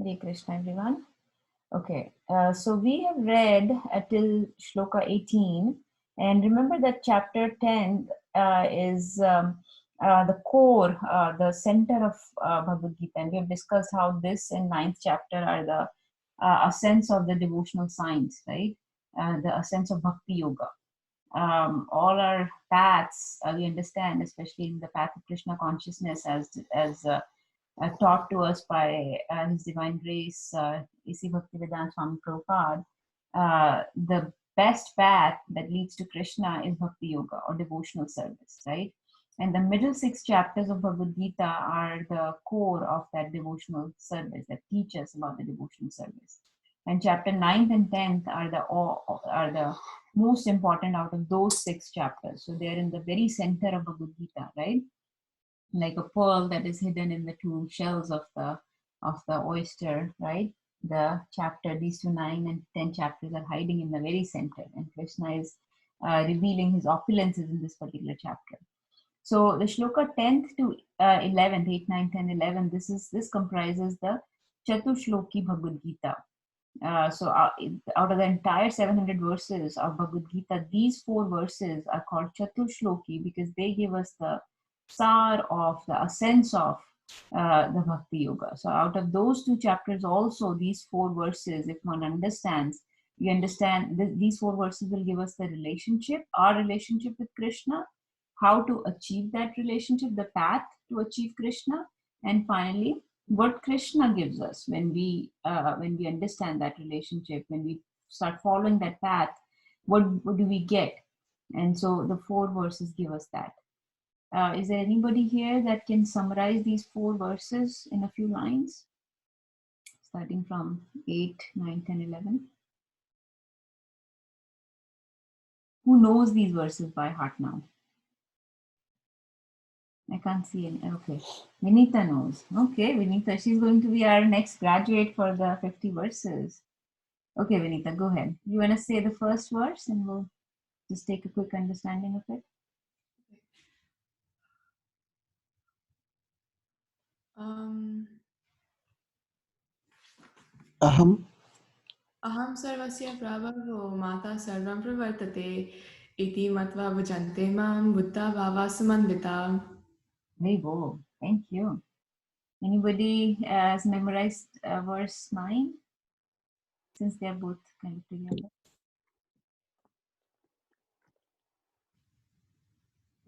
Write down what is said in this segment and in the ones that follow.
Hare Krishna, everyone. Okay, so we have read till Shloka 18, and remember that chapter 10 is the core, the center of Bhagavad Gita, and we have discussed how this and ninth chapter are the ascents of the devotional science, right? The ascents of Bhakti Yoga. All our paths, we understand, especially in the path of Krishna consciousness, as taught to us by His Divine Grace, A.C. Bhaktivedanta Swami Prabhupada, the best path that leads to Krishna is Bhakti Yoga or devotional service, right? And the middle 6 chapters of Bhagavad Gita are the core of that devotional service that teach us about the devotional service. And chapter 9th and 10th are the most important out of those 6 chapters. So they're in the very center of Bhagavad Gita, right? Like a pearl that is hidden in the two shells of the oyster, right? These 9 and 10 chapters are hiding in the very center, and Krishna is revealing his opulences in this particular chapter. So the shloka 10th to 11th, 8, 9, 10, 11, this comprises the Chatushloki Bhagavad Gita. So out of the entire 700 verses of Bhagavad Gita, these 4 verses are called Chatushloki because they give us the sar of the essence of the Bhakti Yoga. So out of those 2 chapters also, these 4 verses, if one understands, you understand these 4 verses will give us the relationship, our relationship with Krishna, how to achieve that relationship, the path to achieve Krishna, and finally what Krishna gives us when we understand that relationship, when we start following that path, what do we get? And so the 4 verses give us that. Is there anybody here that can summarize these 4 verses in a few lines, starting from 8, 9, 10, 11? Who knows these verses by heart now? I can't see any. Okay. Vinita knows. Okay, Vinita, she's going to be our next graduate for the 50 verses. Okay, Vinita, go ahead. You want to say the first verse and we'll just take a quick understanding of it? अहं सर्वस्य प्रभवो माता सर्वं प्रवर्तते इति मत्वा भजन्ते मां बुद्धा भावा समन्विता. Very good. Thank you. Anybody has memorized verse 9? Since they're both kind of together.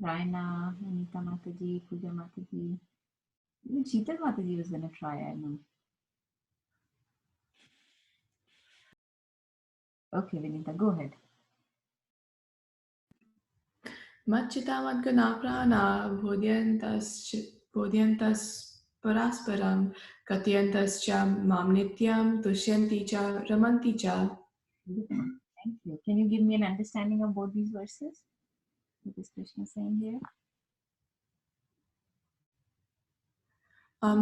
Raina, Anita Mataji, Puja Mataji. Even Sheetal Mataji was going to try, I know. Okay, Vinita, go ahead. मच्चिता मद्गना प्राणा बोध्यन्तस् परस्परं कथयन्तश्च मां नित्यं तुष्यन्ति च रमन्ति च. Thank you. Can you give me an understanding of both these verses? What is Krishna saying here?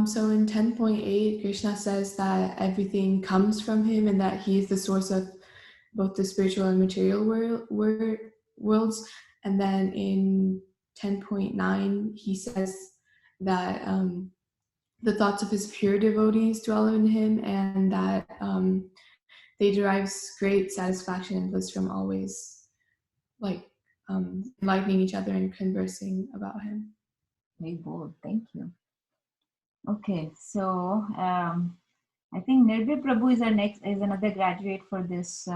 So in 10.8, Krishna says that everything comes from him and that he is the source of both the spiritual and material worlds. And then in 10.9, he says that the thoughts of his pure devotees dwell in him and that they derive great satisfaction and bliss from always enlightening each other and conversing about him. Very bold. Thank you. Okay, so I think Nirbhay Prabhu is another graduate for this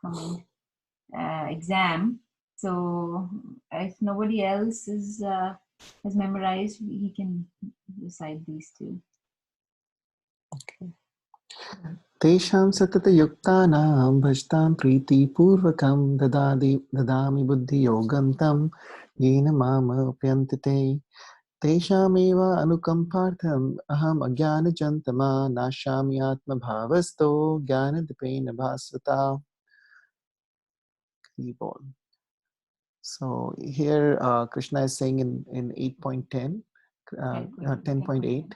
coming exam. So if nobody else has memorized, he can recite these 2. Okay. Tesham satata yuktanam bhajtam priti purvakam dadami buddhi yogam tam yena mama upyantite teshameva anukampartham aham agyana jantama nashami atma bhavasto jnana dipena bhasvata. So here Krishna is saying in 8.10, 10.8,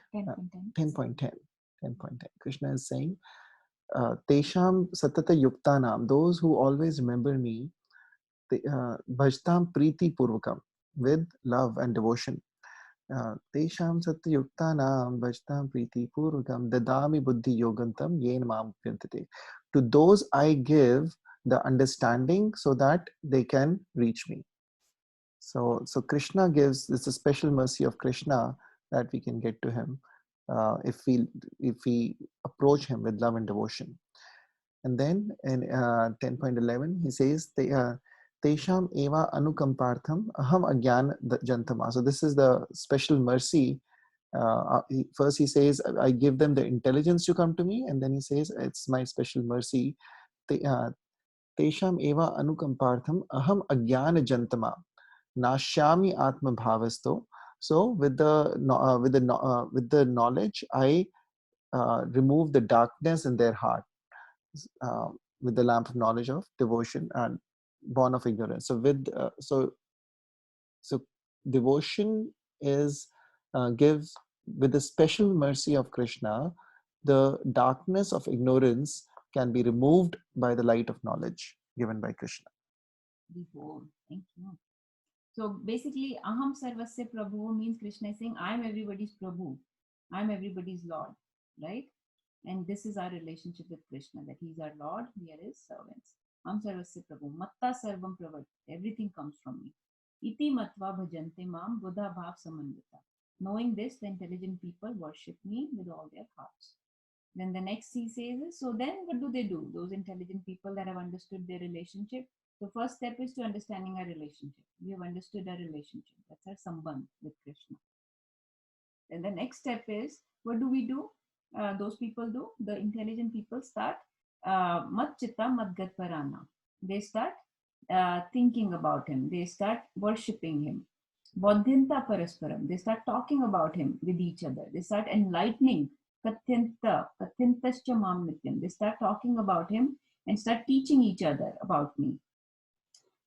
10.10, Krishna is saying, Tesham satata yuktanam, those who always remember me, bhajtam priti purvakam, with love and devotion. Tesham satyuktanam vajtam priti purvakam dadami buddhi yogantam yen mam upyantate. To those I give the understanding so that they can reach me. So Krishna gives, it's a special mercy of Krishna that we can get to him if we approach him with love and devotion. And then in 10.11, he says, Tesham eva anukampartham aham agyan jantama. So this is the special mercy. First he says, I give them the intelligence to come to me. And then he says, it's my special mercy. Tesham eva anukampartham aham agyan jantama. Nashyami atma bhavasto. So with the knowledge, I remove the darkness in their heart. With the lamp of knowledge of devotion and born of ignorance. So devotion is gives, with the special mercy of Krishna, the darkness of ignorance can be removed by the light of knowledge given by Krishna. Before, thank you. So basically, Aham Sarvasya Prabhu means Krishna is saying, I'm everybody's Prabhu, I'm everybody's Lord, right? And this is our relationship with Krishna, that he's our Lord, we are his servants. Aham Sarvasya Prabhu, Matta Sarvam Pravat, everything comes from me. Iti Matva Bhajante Mam Buddha Bhav Samandita. Knowing this, the intelligent people worship me with all their hearts. Then the next he says is, so then what do? Those intelligent people that have understood their relationship. So first step is to understanding our relationship. We have understood our relationship. That's our sambandh with Krishna. Then the next step is, what do? Those people do. The intelligent people start mat chitta mat gat parana. They start thinking about him. They start worshipping him. Bodhinta parasparam. They start talking about him with each other. They start enlightening. Kathintascha mam nityam. They start talking about him and start teaching each other about me.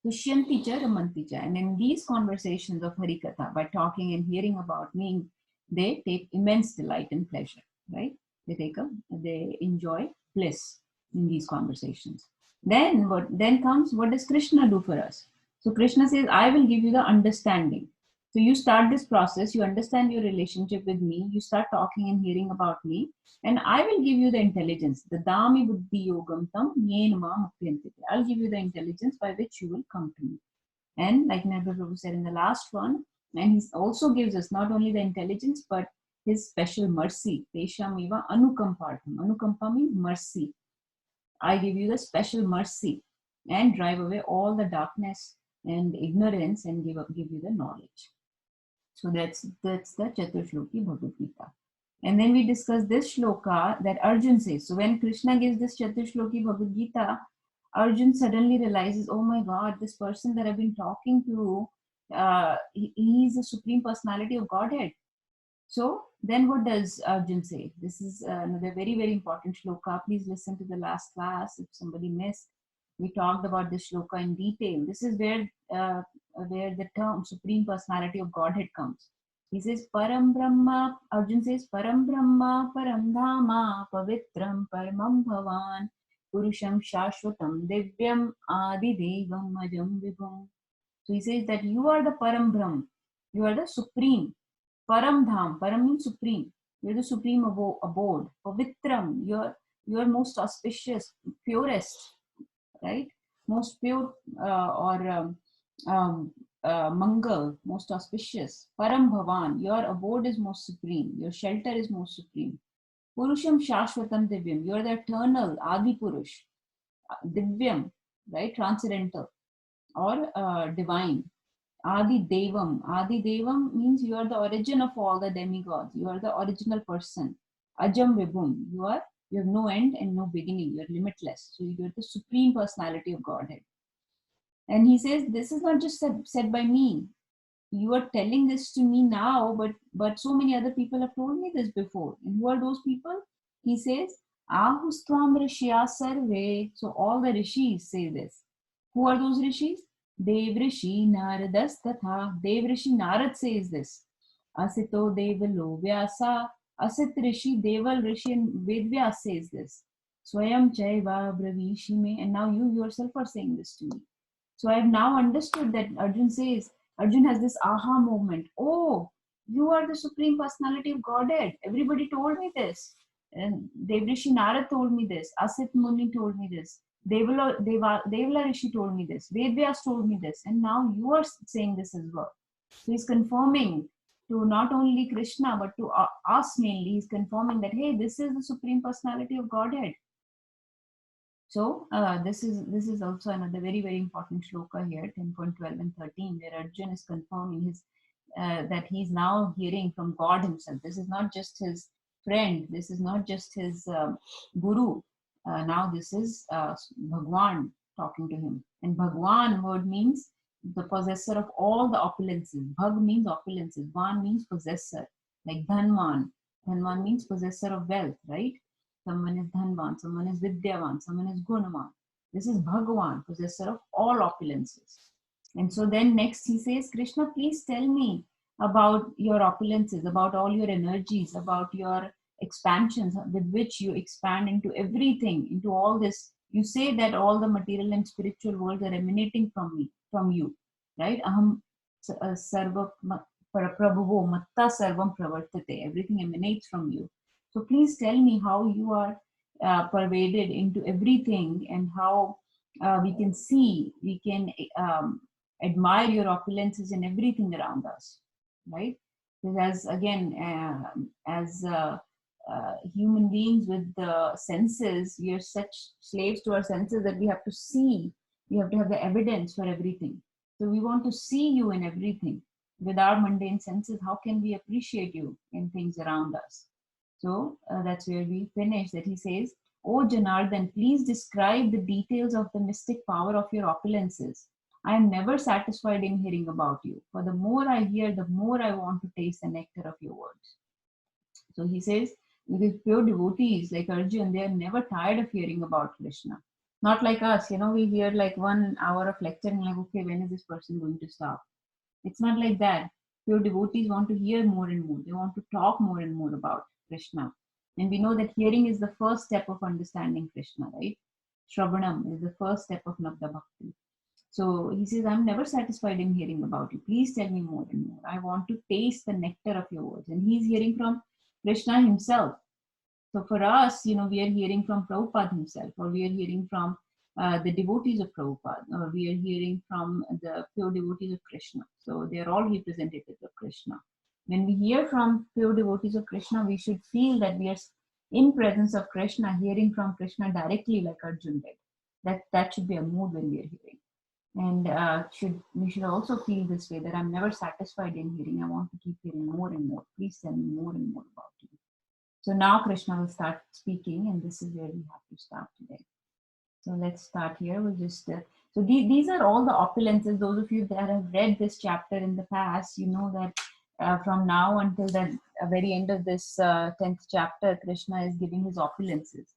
Tushyanti cha ramanti cha. And in these conversations of Harikatha, by talking and hearing about me, they take immense delight and pleasure, right? They enjoy bliss in these conversations. Then what does Krishna do for us? So Krishna says, I will give you the understanding. So you start this process, you understand your relationship with me, you start talking and hearing about me, and I will give you the intelligence. The Dami Buddhi Yogam Tam Yen Mam Upyantite. I'll give you the intelligence by which you will come to me. And like Nirmal Prabhu said in the last one, and he also gives us not only the intelligence, but his special mercy. Tesham eva anukampartham. Anukampa means mercy. I give you the special mercy and drive away all the darkness and ignorance and give you the knowledge. So that's the Chaturshloki Bhagavad Gita. And then we discuss this shloka that Arjun says. So when Krishna gives this Chaturshloki Bhagavad Gita, Arjun suddenly realizes, oh my God, this person that I've been talking to, he's the Supreme Personality of Godhead. So then what does Arjun say? This is another very, very important shloka. Please listen to the last class if somebody missed. We talked about this shloka in detail. This is where the term Supreme Personality of Godhead comes. He says, Param Brahma, Arjun says, Param Brahma, Param Dhama, Pavitram, Paramam Bhavan, Purusham Shashvatam, Divyam Adi Devam Ajam Vibhum. So he says that you are the Param Brahma, you are the Supreme. Param Dham, Param means Supreme. You are the Supreme abode. Pavitram, you are most auspicious, purest, right? Most pure Mangal, most auspicious. Param Bhavan, your abode is most supreme. Your shelter is most supreme. Purusham Shashvatam Divyam, you are the eternal Adi Purush. Divyam, right? Transcendental or divine. Adi Devam means you are the origin of all the demigods. You are the original person. Ajam Vibhum, you have no end and no beginning. You are limitless. So you are the Supreme Personality of Godhead. And he says, this is not just said by me. You are telling this to me now, but so many other people have told me this before. And who are those people? He says, Ahustvam Rishya Sarve. So all the rishis say this. Who are those rishis? Dev Rishi Naradas Tatha. Dev Rishi Narad says this. Asito Devalo Vyasa. Asit Rishi, Deval Rishi and Vedvyas says this. Swayam Chaiva Bravishime. And now you yourself are saying this to me. So I have now understood that Arjun has this aha moment. Oh, You are the Supreme Personality of Godhead. Everybody told me this. And Devrishi Narad told me this. Asit Muni told me this. Devala Rishi told me this. Vedvyas told me this. And now you are saying this as well. So he's confirming to not only Krishna, but to us mainly. He's confirming that, hey, this is the Supreme Personality of Godhead. So this is also another very, very important shloka here, 10.12 and 13, where Arjun is confirming his that he's now hearing from God himself. This is not just his friend. This is not just his guru. Now this is Bhagwan talking to him. And Bhagwan word means the possessor of all the opulences. Bhag means opulences. Van means possessor, like Dhanvan. Dhanvan means possessor of wealth, right? Someone is Dhanvan, someone is Vidyavan, someone is Gunavan. This is Bhagavan, possessor of all opulences. And so then next he says, Krishna, please tell me about your opulences, about all your energies, about your expansions with which you expand into everything, into all this. You say that all the material and spiritual worlds are emanating from me, from you, right? Aham sarva prabhuvo matta sarvam pravartate. Everything emanates from you. So please tell me how you are pervaded into everything, and how we can see, we can admire your opulences in everything around us, right? Because again, as human beings with the senses, we are such slaves to our senses that we have to see, we have to have the evidence for everything. So we want to see you in everything. With our mundane senses, how can we appreciate you in things around us? So that's where we finish, that he says, "Oh Janardhan, please describe the details of the mystic power of your opulences. I am never satisfied in hearing about you. For the more I hear, the more I want to taste the nectar of your words." So he says, with pure devotees like Arjun, they are never tired of hearing about Krishna. Not like us, we hear like 1 hour of lecture and like, okay, when is this person going to stop? It's not like that. Pure devotees want to hear more and more. They want to talk more and more about Krishna. And we know that hearing is the first step of understanding Krishna, right? Shravanam is the first step of Nabda Bhakti. So he says, I'm never satisfied in hearing about you. Please tell me more and more. I want to taste the nectar of your words. And he's hearing from Krishna himself. So for us, we are hearing from Prabhupada himself, or we are hearing from the devotees of Prabhupada, or we are hearing from the pure devotees of Krishna. So they are all representatives of Krishna. When we hear from pure devotees of Krishna, we should feel that we are in presence of Krishna, hearing from Krishna directly, like Arjun did. That should be a mood when we are hearing. And we should also feel this way, that I'm never satisfied in hearing. I want to keep hearing more and more. Please tell me more and more about you. So now Krishna will start speaking, and this is where we have to start today. So let's start here. We'll just so these are all the opulences. Those of you that have read this chapter in the past, you know that from now until the very end of this 10th chapter, Krishna is giving his opulences.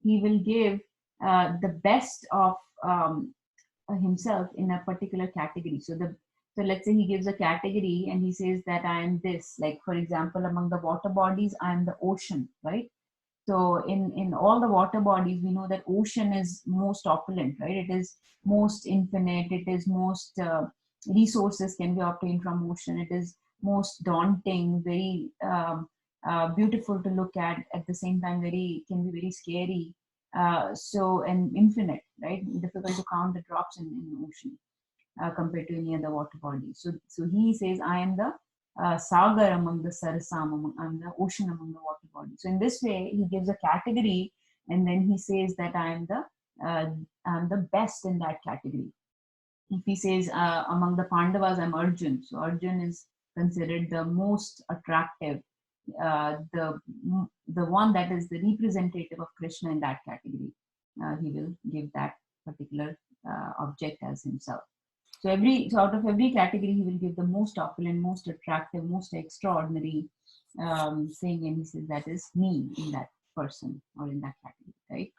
He will give the best of himself in a particular category. So let's say he gives a category and he says that I am this. Like for example, among the water bodies, I am the ocean, right? So in all the water bodies, we know that ocean is most opulent, right? It is most infinite. It is most resources can be obtained from ocean. It is most daunting, very beautiful to look at the same time, can be very scary. And infinite, right? Difficult to count the drops in the ocean compared to any other water body. So he says, I am the sagar among the sarasam, I'm the ocean among the water bodies. So in this way, he gives a category, and then he says that I'm the best in that category. If he says among the Pandavas, I'm Arjun. So Arjun is considered the most attractive, the one that is the representative of Krishna in that category. He will give that particular object as himself. So out of every category, he will give the most opulent, most attractive, most extraordinary thing, and he says that is me in that person or in that category, right?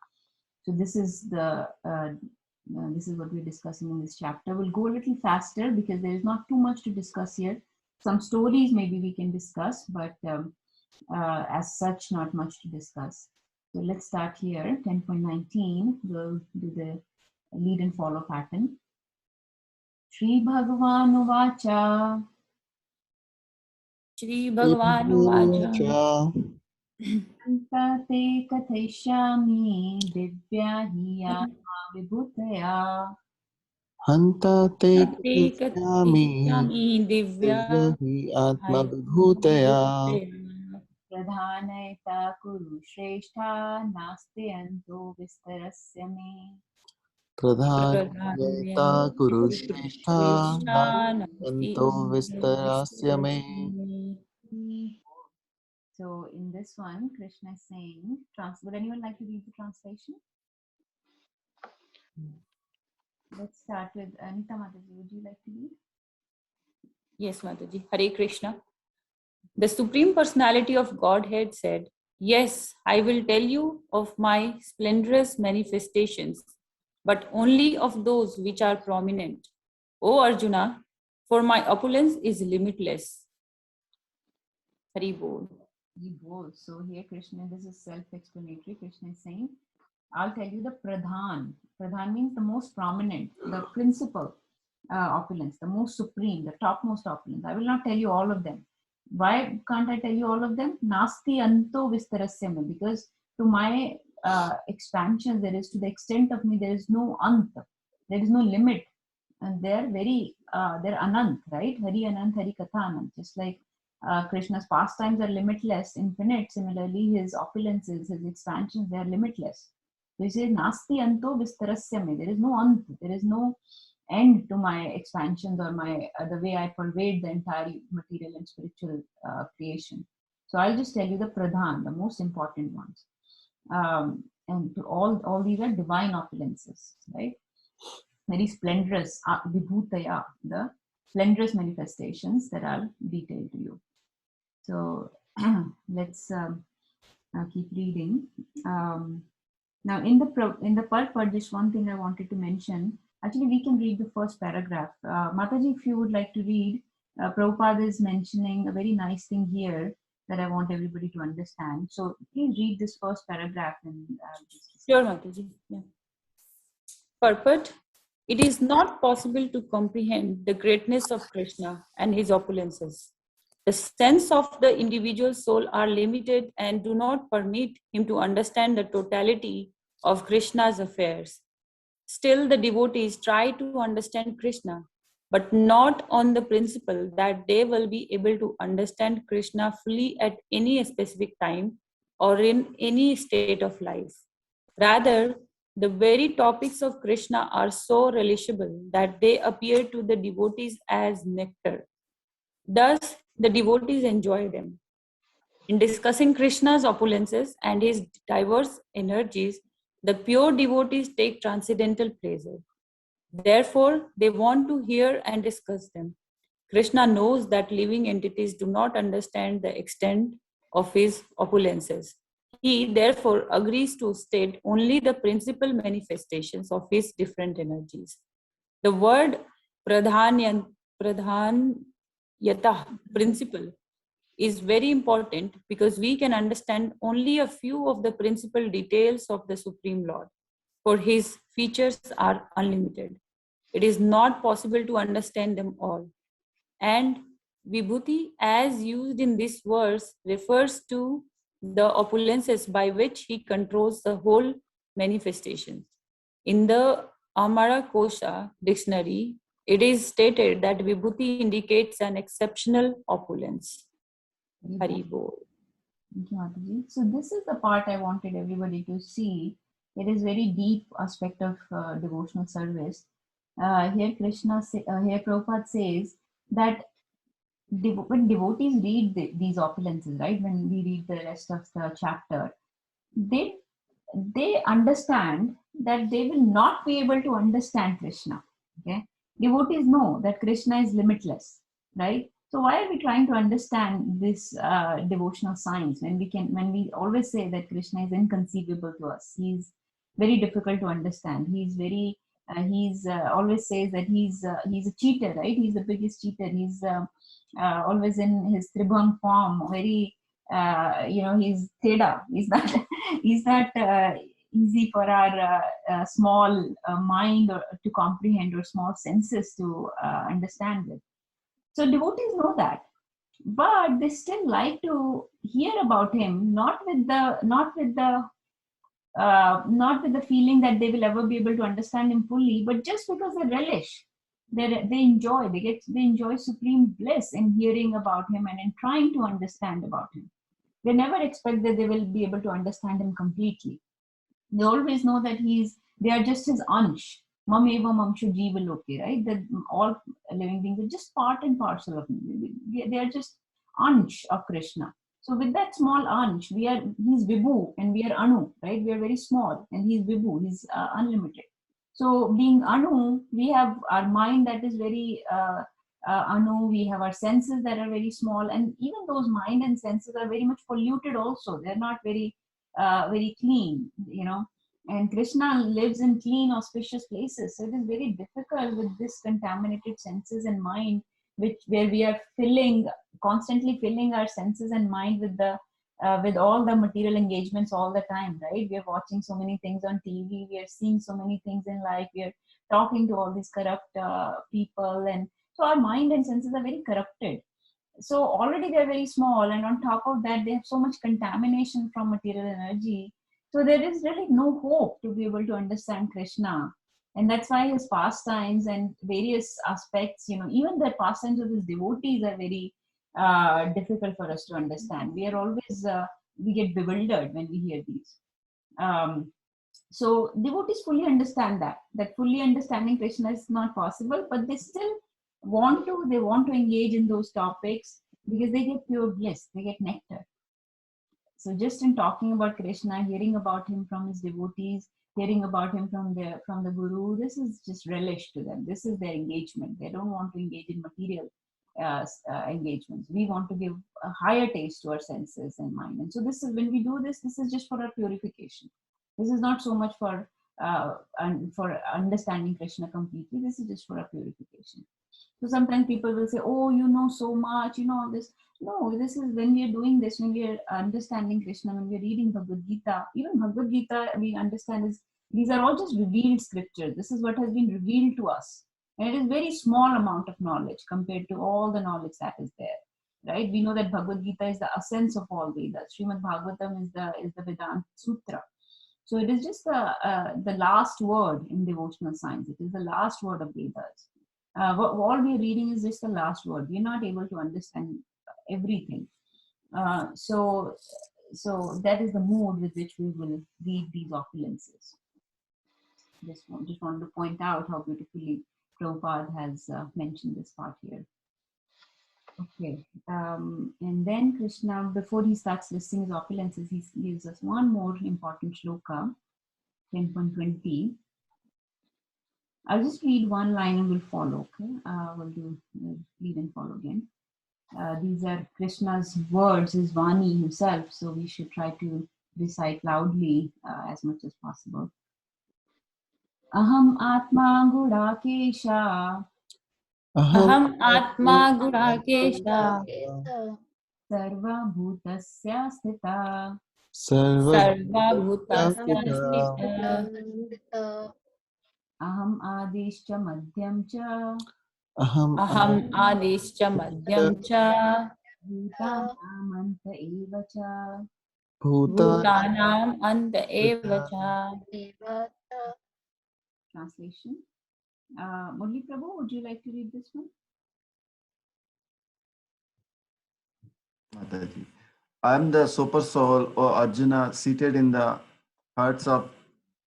So this is this is what we're discussing in this chapter. We'll go a little faster because there is not too much to discuss here. Some stories maybe we can discuss, but as such, not much to discuss. So let's start here. 10.19. We'll do the lead and follow pattern. Shri Bhagavan Uvacha Shri Bhagavan Anta te kathayishami divya hi atma vibhutaya. Hanta te Te kathayami Katyami Divya divyahi atma vibhutaya Pradhanayata kuru shrestha naste anto vistarasya me. pradhanayata kuru shrestha anto vistarasya me. So in this one, Krishna is saying, would anyone like to read the translation? Let's start with Anita Mataji. Would you like to read? Yes, Mataji. Hare Krishna. The Supreme Personality of Godhead said, "Yes, I will tell you of my splendorous manifestations, but only of those which are prominent. O Arjuna, for my opulence is limitless." Hari Bol. So here Krishna, this is self-explanatory. Krishna is saying, I'll tell you the Pradhan. Pradhan means the most prominent, the principal opulence, the most supreme, the topmost opulence. I will not tell you all of them. Why can't I tell you all of them? Nasti anto vistarasyame. Because to my expansion, there is, to the extent of me, there is no ant. There is no limit. And they're they're anant, right? Hari anant, Hari katha anant. Just like Krishna's pastimes are limitless, infinite. Similarly, his opulences, his expansions, they are limitless. So he says, Nasti anto vistarasyame. There is no ant. There is no end to my expansions or my the way I pervade the entire material and spiritual creation. So I'll just tell you the pradhan, the most important ones. And to all these are divine opulences, right? Very splendorous, vibhutaya, the splendorous manifestations that I'll detail to you. So let's keep reading. Now in the purport, just one thing I wanted to mention. Actually, we can read the first paragraph. Mataji, if you would like to read, Prabhupada is mentioning a very nice thing here that I want everybody to understand. So please read this first paragraph. And Sure, Mataji. Yeah. Purport. It is not possible to comprehend the greatness of Krishna and his opulences. The sense of the individual soul are limited and do not permit him to understand the totality of Krishna's affairs. Still, the devotees try to understand Krishna, but not on the principle that they will be able to understand Krishna fully at any specific time or in any state of life. Rather, the very topics of Krishna are so relishable that they appear to the devotees as nectar. Thus, the devotees enjoy them. In discussing Krishna's opulences and his diverse energies, the pure devotees take transcendental pleasure. Therefore, they want to hear and discuss them. Krishna knows that living entities do not understand the extent of his opulences. He therefore agrees to state only the principal manifestations of his different energies. The word pradhanyata, principle, is very important because we can understand only a few of the principal details of the Supreme Lord, for his features are unlimited. It is not possible to understand them all. And Vibhuti, as used in this verse, refers to the opulences by which he controls the whole manifestations. In the Amara Kosha dictionary, it is stated that Vibhuti indicates an exceptional opulence. Hari Bol. Thank you, Mataji. So this is the part I wanted everybody to see. It is very deep aspect of devotional service. Here Prabhupada says that when devotees read these opulences, right? When we read the rest of the chapter, they understand that they will not be able to understand Krishna. Okay, devotees know that Krishna is limitless, right? So why are we trying to understand this devotional science when we always say that Krishna is inconceivable to us? He's very difficult to understand. He's very always says that he's a cheater, right? He's the biggest cheater. He's always in his Tribhuvan form, very he's Theda. He's not easy for our small mind to comprehend or small senses to understand it. So devotees know that. but they still like to hear about him, not with the feeling that they will ever be able to understand him fully, but just because they relish, they enjoy supreme bliss in hearing about him and in trying to understand about him. They never expect that they will be able to understand him completely. They always know that they are just his ansh. Mam eva mamshu jiva loke, right? That all living beings are just part and parcel of him. They are just ansh of Krishna. So with that small ansh, he's Vibhu and we are Anu, right? We are very small and he's Vibhu, he's unlimited. So being Anu, we have our mind that is very Anu, we have our senses that are very small, and even those mind and senses are very much polluted also. They're not very clean, and Krishna lives in clean, auspicious places. So it is very difficult with this contaminated senses and mind, where we are constantly filling our senses and mind with all the material engagements all the time, right? We are watching so many things on TV, we are seeing so many things in life, we are talking to all these corrupt people, and so our mind and senses are very corrupted. So already they're very small, and on top of that they have so much contamination from material energy. So there is really no hope to be able to understand Krishna. And that's why his pastimes and various aspects, even the pastimes of his devotees are very difficult for us to understand. We are always we get bewildered when we hear these. So devotees fully understand that fully understanding Krishna is not possible, but they still want to engage in those topics because they get pure bliss, they get nectar. So just in talking about Krishna, hearing about him from his devotees, hearing about him from the Guru, this is just relish to them. This is their engagement. They don't want to engage in material engagements. We want to give a higher taste to our senses and mind. And so this is, when we do this is just for our purification. This is not so much for understanding Krishna completely. This is just for our purification. So sometimes people will say, oh, you know so much, all this. No, this is when we are doing this, when we are understanding Krishna, when we are reading Bhagavad Gita. Even Bhagavad Gita, we understand these are all just revealed scriptures. This is what has been revealed to us. And it is very small amount of knowledge compared to all the knowledge that is there. Right? We know that Bhagavad Gita is the essence of all Vedas. Srimad Bhagavatam is the Vedanta Sutra. So it is just the last word in devotional science. It is the last word of Vedas. All we are reading is just the last word. We are not able to understand everything. So that is the mood with which we will read these opulences. Just wanted to point out how beautifully Prabhupada has mentioned this part here. Okay, and then Krishna, before he starts listing his opulences, he gives us one more important shloka, 10.20. I'll just read one line and we'll follow. Okay, we'll read and follow again. These are Krishna's words, his Vani himself, so we should try to recite loudly as much as possible. Aham Atma Gudakesha. Aham Atma Gudakesha. Sarva Bhutasya Sthita. Sarva Bhutasya Sthita. Aham Adishcha Madhyam Cha. Aham Adishcha Madhyam Cha. Bhutanam Anta Eva Cha. Bhutanam Anta Eva Cha. Translation. Murli Prabhu, would you like to read this one? Mataji. I am the super soul, O Arjuna, seated in the hearts of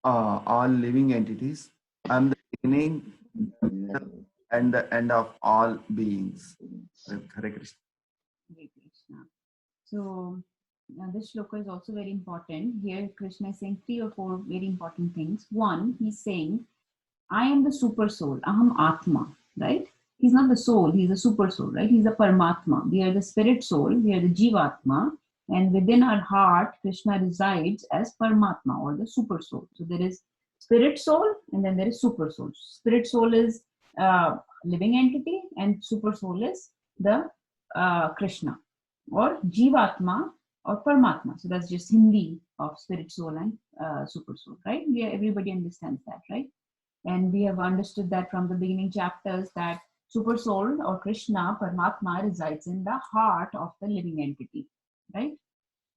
all living entities. I am the beginning and the end of all beings. Hare Krishna. Hare Krishna. So this shloka is also very important. Here Krishna is saying 3 or 4 very important things. One, he's saying, I am the super soul, Aham Atma, right? He's not the soul, he's the super soul, right? He's the Paramatma. We are the spirit soul, we are the Jivatma, and within our heart, Krishna resides as Paramatma or the super soul. So there is spirit soul and then there is super soul. Spirit soul is living entity and super soul is the Krishna or Jivatma or Paramatma. So that's just Hindi of spirit soul and super soul, right? Everybody understands that, right? And we have understood that from the beginning chapters that super soul or Krishna, Paramatma, resides in the heart of the living entity, right?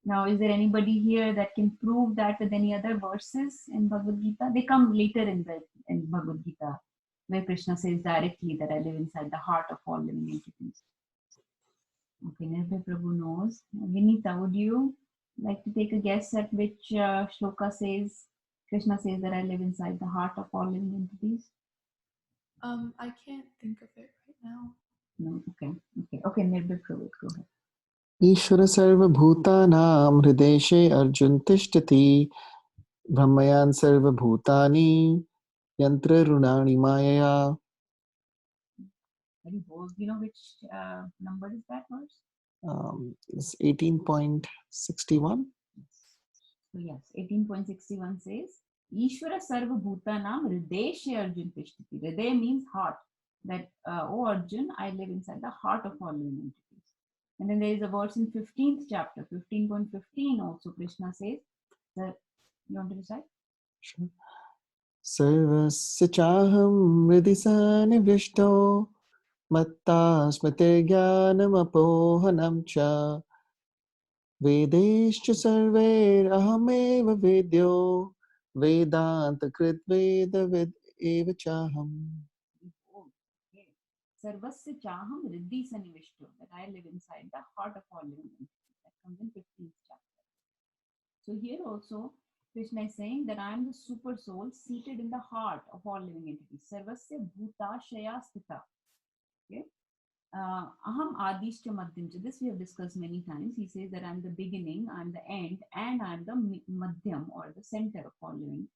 Now, is there anybody here that can prove that with any other verses in Bhagavad Gita? They come later in Bhagavad Gita, where Krishna says directly that I live inside the heart of all living entities. Okay, Nirbhay Prabhu knows. Vinita, would you like to take a guess at which shloka says, Krishna says that I live inside the heart of all living entities? I can't think of it right now. No, okay, Nirbhay Prabhu, go ahead. ईश्वर सर्वभूतानां हृदेशे अर्जुन तिष्ठति ब्रह्मयान् सर्वभूतानि यन्त्रऋणानि मायया. Very bold. You know which number is that verse? It's 18.61. So yes, 18.61 says, Ishvara Sarva Bhutanam Hrideshe Arjun Tishtiti. Hriday means heart. That, oh Arjun, I live inside the heart of all living entities. And then there is a verse in 15th chapter, 15.15 also Krishna says, that, you want to recite? Sure. सर्वस्य चाहं हृदि सन्निविष्टो मत्ता स्मृतिर्ज्ञानमपोहनं च वेदैश्च सर्वैरहमेव वेद्यो वेदान्तकृत् वेदविद् एव चाहम्. Okay. Sarvasya Chaham Riddhi Sanivishto, that I live inside the heart of all living entities. That comes in 15th chapter. So here also Krishna is saying that I am the super soul seated in the heart of all living entities. Sarvasya Bhuta Shaya Sthita. Okay. Aham Adishcha Madhyam. This we have discussed many times. He says that I am the beginning, I am the end, and I am the Madhyam or the center of all living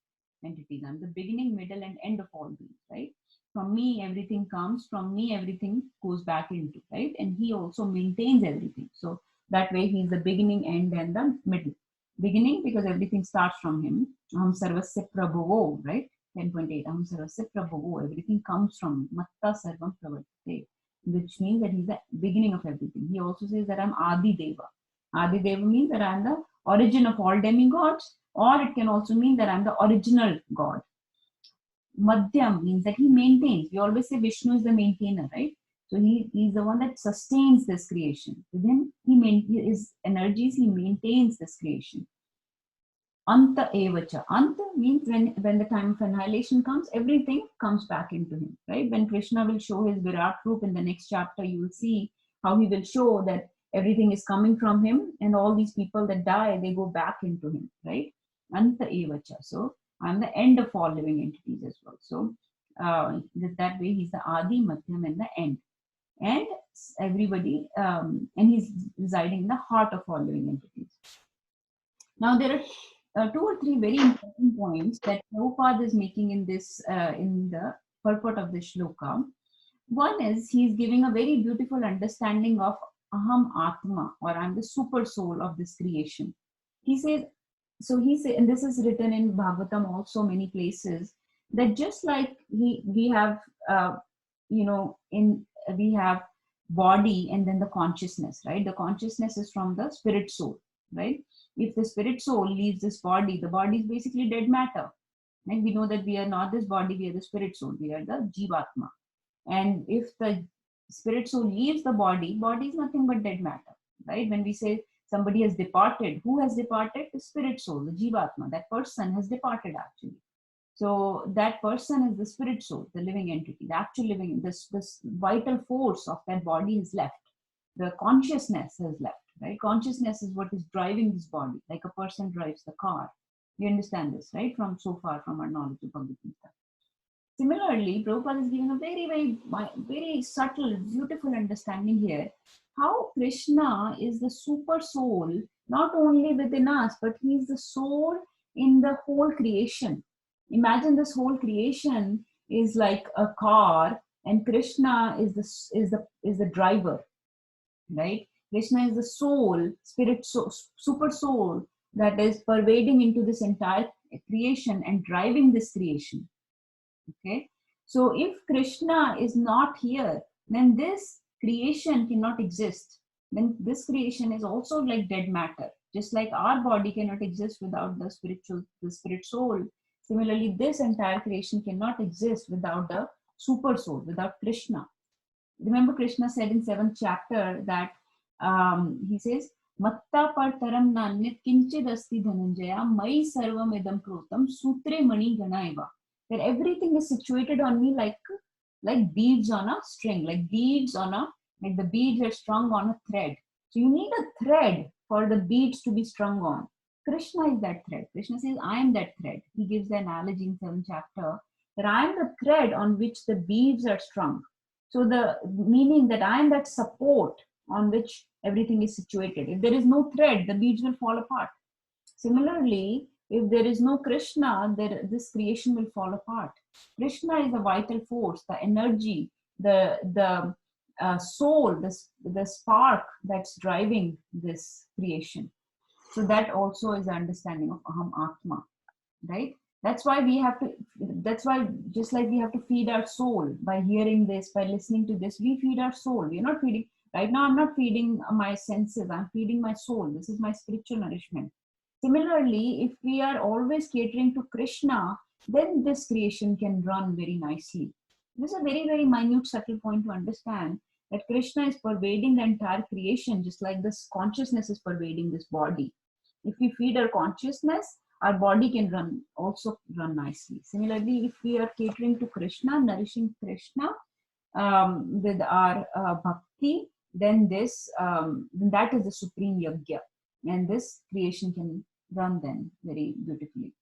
entities. I am the beginning, middle, and end of all these, right? From me, everything comes. From me, everything goes back into, right? And he also maintains everything. So that way, he is the beginning, end, and the middle. Beginning because everything starts from him. Aham Sarvasya Prabhavo, right? 10.8. Aham Sarvasya Prabhavo. Everything comes from him. Matta Sarvam Pravartate. Which means that he's the beginning of everything. He also says that I'm Adi Deva. Adi Deva means that I'm the origin of all demigods, or it can also mean that I'm the original God. Madhyam means that he maintains. We always say Vishnu is the maintainer, right? So he's the one that sustains this creation. With him, his energies, he maintains this creation. Anta evacha. Anta means when the time of annihilation comes, everything comes back into him, right? When Krishna will show his Virat Roop in the next chapter, you will see how he will show that everything is coming from him, and all these people that die, they go back into him, right? Anta evacha. So I'm the end of all living entities as well. So that way, he's the Adi, Madhyam, and the end. And everybody, and he's residing in the heart of all living entities. Now, there are 2 or 3 very important points that Prabhupada is making in this, in the purport of the shloka. One is he's giving a very beautiful understanding of Aham Atma, or I'm the super soul of this creation. He says, and this is written in Bhagavatam also many places, that just like we have, we have body and then the consciousness, right? The consciousness is from the spirit soul, right? If the spirit soul leaves this body, the body is basically dead matter. And we know that we are not this body, we are the spirit soul, we are the Jivatma. And if the spirit soul leaves the body, body is nothing but dead matter, right? When we say somebody has departed, who has departed? The spirit soul, the Jivatma. That person has departed actually. So that person is the spirit soul, the living entity, the actual living, this vital force of that body is left. The consciousness has left, right? Consciousness is what is driving this body, like a person drives the car. You understand this, right? From so far from our knowledge of Bhagavad Gita. Similarly, Prabhupada is giving a very, very, very subtle, beautiful understanding here. How Krishna is the super soul, not only within us, but he is the soul in the whole creation. Imagine this whole creation is like a car, and Krishna is the driver, right? Krishna is the soul, spirit, super soul that is pervading into this entire creation and driving this creation. Okay, so if Krishna is not here, then this creation cannot exist. Then this creation is also like dead matter. Just like our body cannot exist without the spirit soul. Similarly, this entire creation cannot exist without the super soul, without Krishna. remember Krishna said in 7th chapter that he says, Matta par taram nanyat kinchid asti dhananjaya mai sarvam idam krotam sutre mani ganaiva. That everything is situated on me like beads on a string, like the beads are strung on a thread. So you need a thread for the beads to be strung on. Krishna is that thread. Krishna says, I am that thread. He gives the analogy in 7th chapter that I am the thread on which the beads are strung. So the meaning that I am that support on which everything is situated. If there is no thread, the beads will fall apart. Similarly, if there is no Krishna, this creation will fall apart. Krishna is the vital force, the energy, the soul, the spark that's driving this creation. So that also is the understanding of Aham Atma, right? That's why just like we have to feed our soul by hearing this, by listening to this, we feed our soul. We're not feeding, right now I'm not feeding my senses, I'm feeding my soul. This is my spiritual nourishment. Similarly, if we are always catering to Krishna, then this creation can run very nicely. This is a very, very minute, subtle point to understand that Krishna is pervading the entire creation, just like this consciousness is pervading this body. If we feed our consciousness, our body can also run nicely. Similarly, if we are catering to Krishna, nourishing Krishna with our bhakti, then that is the supreme yajna, and this creation can run then very beautifully.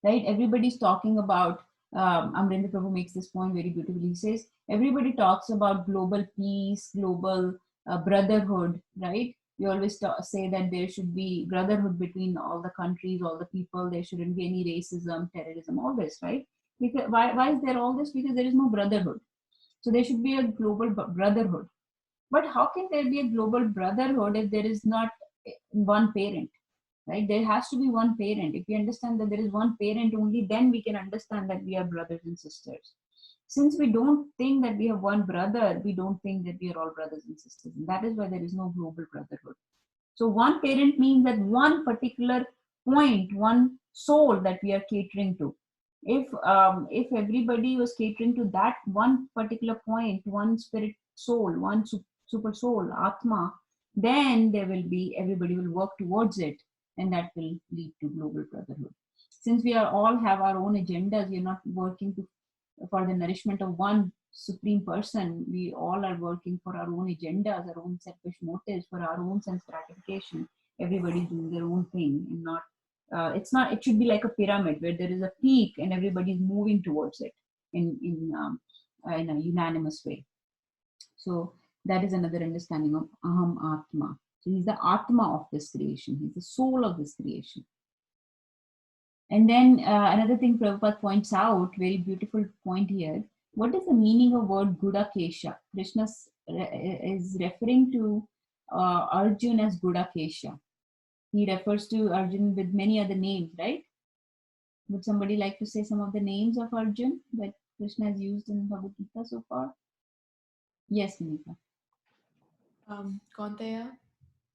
Right? Everybody's talking about, Amrinder Prabhu makes this point very beautifully. He says, everybody talks about global peace, global brotherhood, right? We always say that there should be brotherhood between all the countries, all the people. There shouldn't be any racism, terrorism, all this, right? Because why is there all this? Because there is no brotherhood. So there should be a global brotherhood. But how can there be a global brotherhood if there is not one parent, right? There has to be one parent. If we understand that there is one parent only, then we can understand that we are brothers and sisters. Since we don't think that we have one brother, we don't think that we are all brothers and sisters. And that is why there is no global brotherhood. So one parent means that one particular point, one soul that we are catering to. If everybody was catering to that one particular point, one spirit soul, one super soul, Atma, then everybody will work towards it, and that will lead to global brotherhood. Since we all have our own agendas, we are not working for the nourishment of one supreme person. We all are working for our own agendas, our own selfish motives, for our own sense gratification. Everybody's doing their own thing, and not it should be like a pyramid where there is a peak and everybody's moving towards it in a unanimous way. So that is another understanding of Aham Atma. So he's the Atma of this creation. He's the soul of this creation. And then another thing Prabhupada points out, very beautiful point here. What is the meaning of word Gudakesha? Krishna is referring to Arjun as Gudakesha. He refers to Arjun with many other names, right? Would somebody like to say some of the names of Arjun that Krishna has used in Bhagavad Gita so far? Yes, Monika. Kaunteya.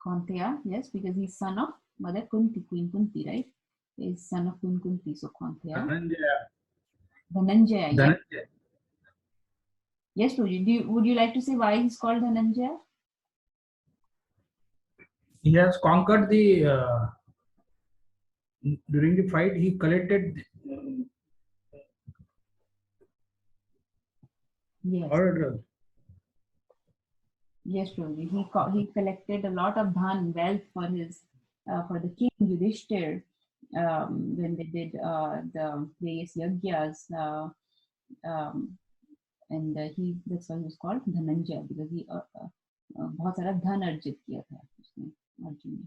Kaunteya, yes, because he's son of Mother Kunti, Queen Kunti, right? He's son of Queen Kunti, so Kaunteya. Dhananjaya. Yes. Yes, Prabhuji. Would you like to say why he's called Dhananjaya? He has conquered during the fight, he collected yes. Yes, Prabhuji. He collected a lot of dhan, wealth for the king Yudhishthir when they did the various yajnas, and that's why he was called Dhananjaya, because he बहुत सारा धन अर्जित किया था उसने, अर्जुन ने.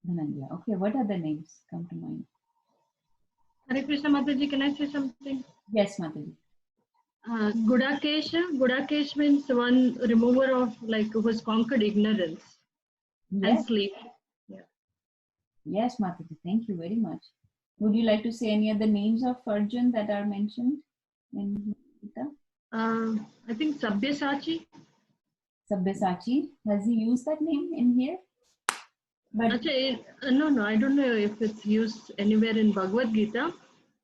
Dhananjaya. Okay, what other names come to mind? Hare Krishna, Mataji, can I say something? Yes, Mataji. Gudakesh means one remover of, like, who has conquered ignorance and sleep. Yeah. Yes, Mataji, thank you very much. Would you like to say any other names of Arjun that are mentioned in Gita? I think Sabyasachi. Sabyasachi, has he used that name in here? But Actually, no, I don't know if it's used anywhere in Bhagavad Gita.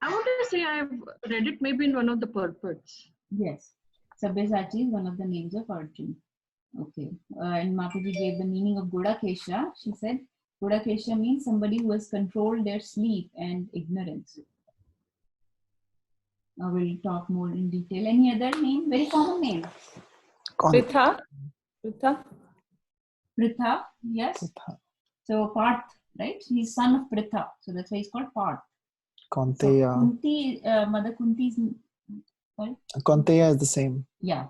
I want to say I've read it maybe in one of the purports. yes. Sabyasachi is one of the names of Arjun. Okay. And Mataji gave the meaning of Gudakesha. She said Gudakesha means somebody who has controlled their sleep and ignorance. We'll talk more in detail. Any other name? Very common name. Pritha. Pritha. Pritha, yes. Pritha. So Parth, right? He's son of Pritha. So that's why he's called Parth. Kaunteya. So Kunti, Mother Kunti's, sorry? Kaunteya is the same. Yeah.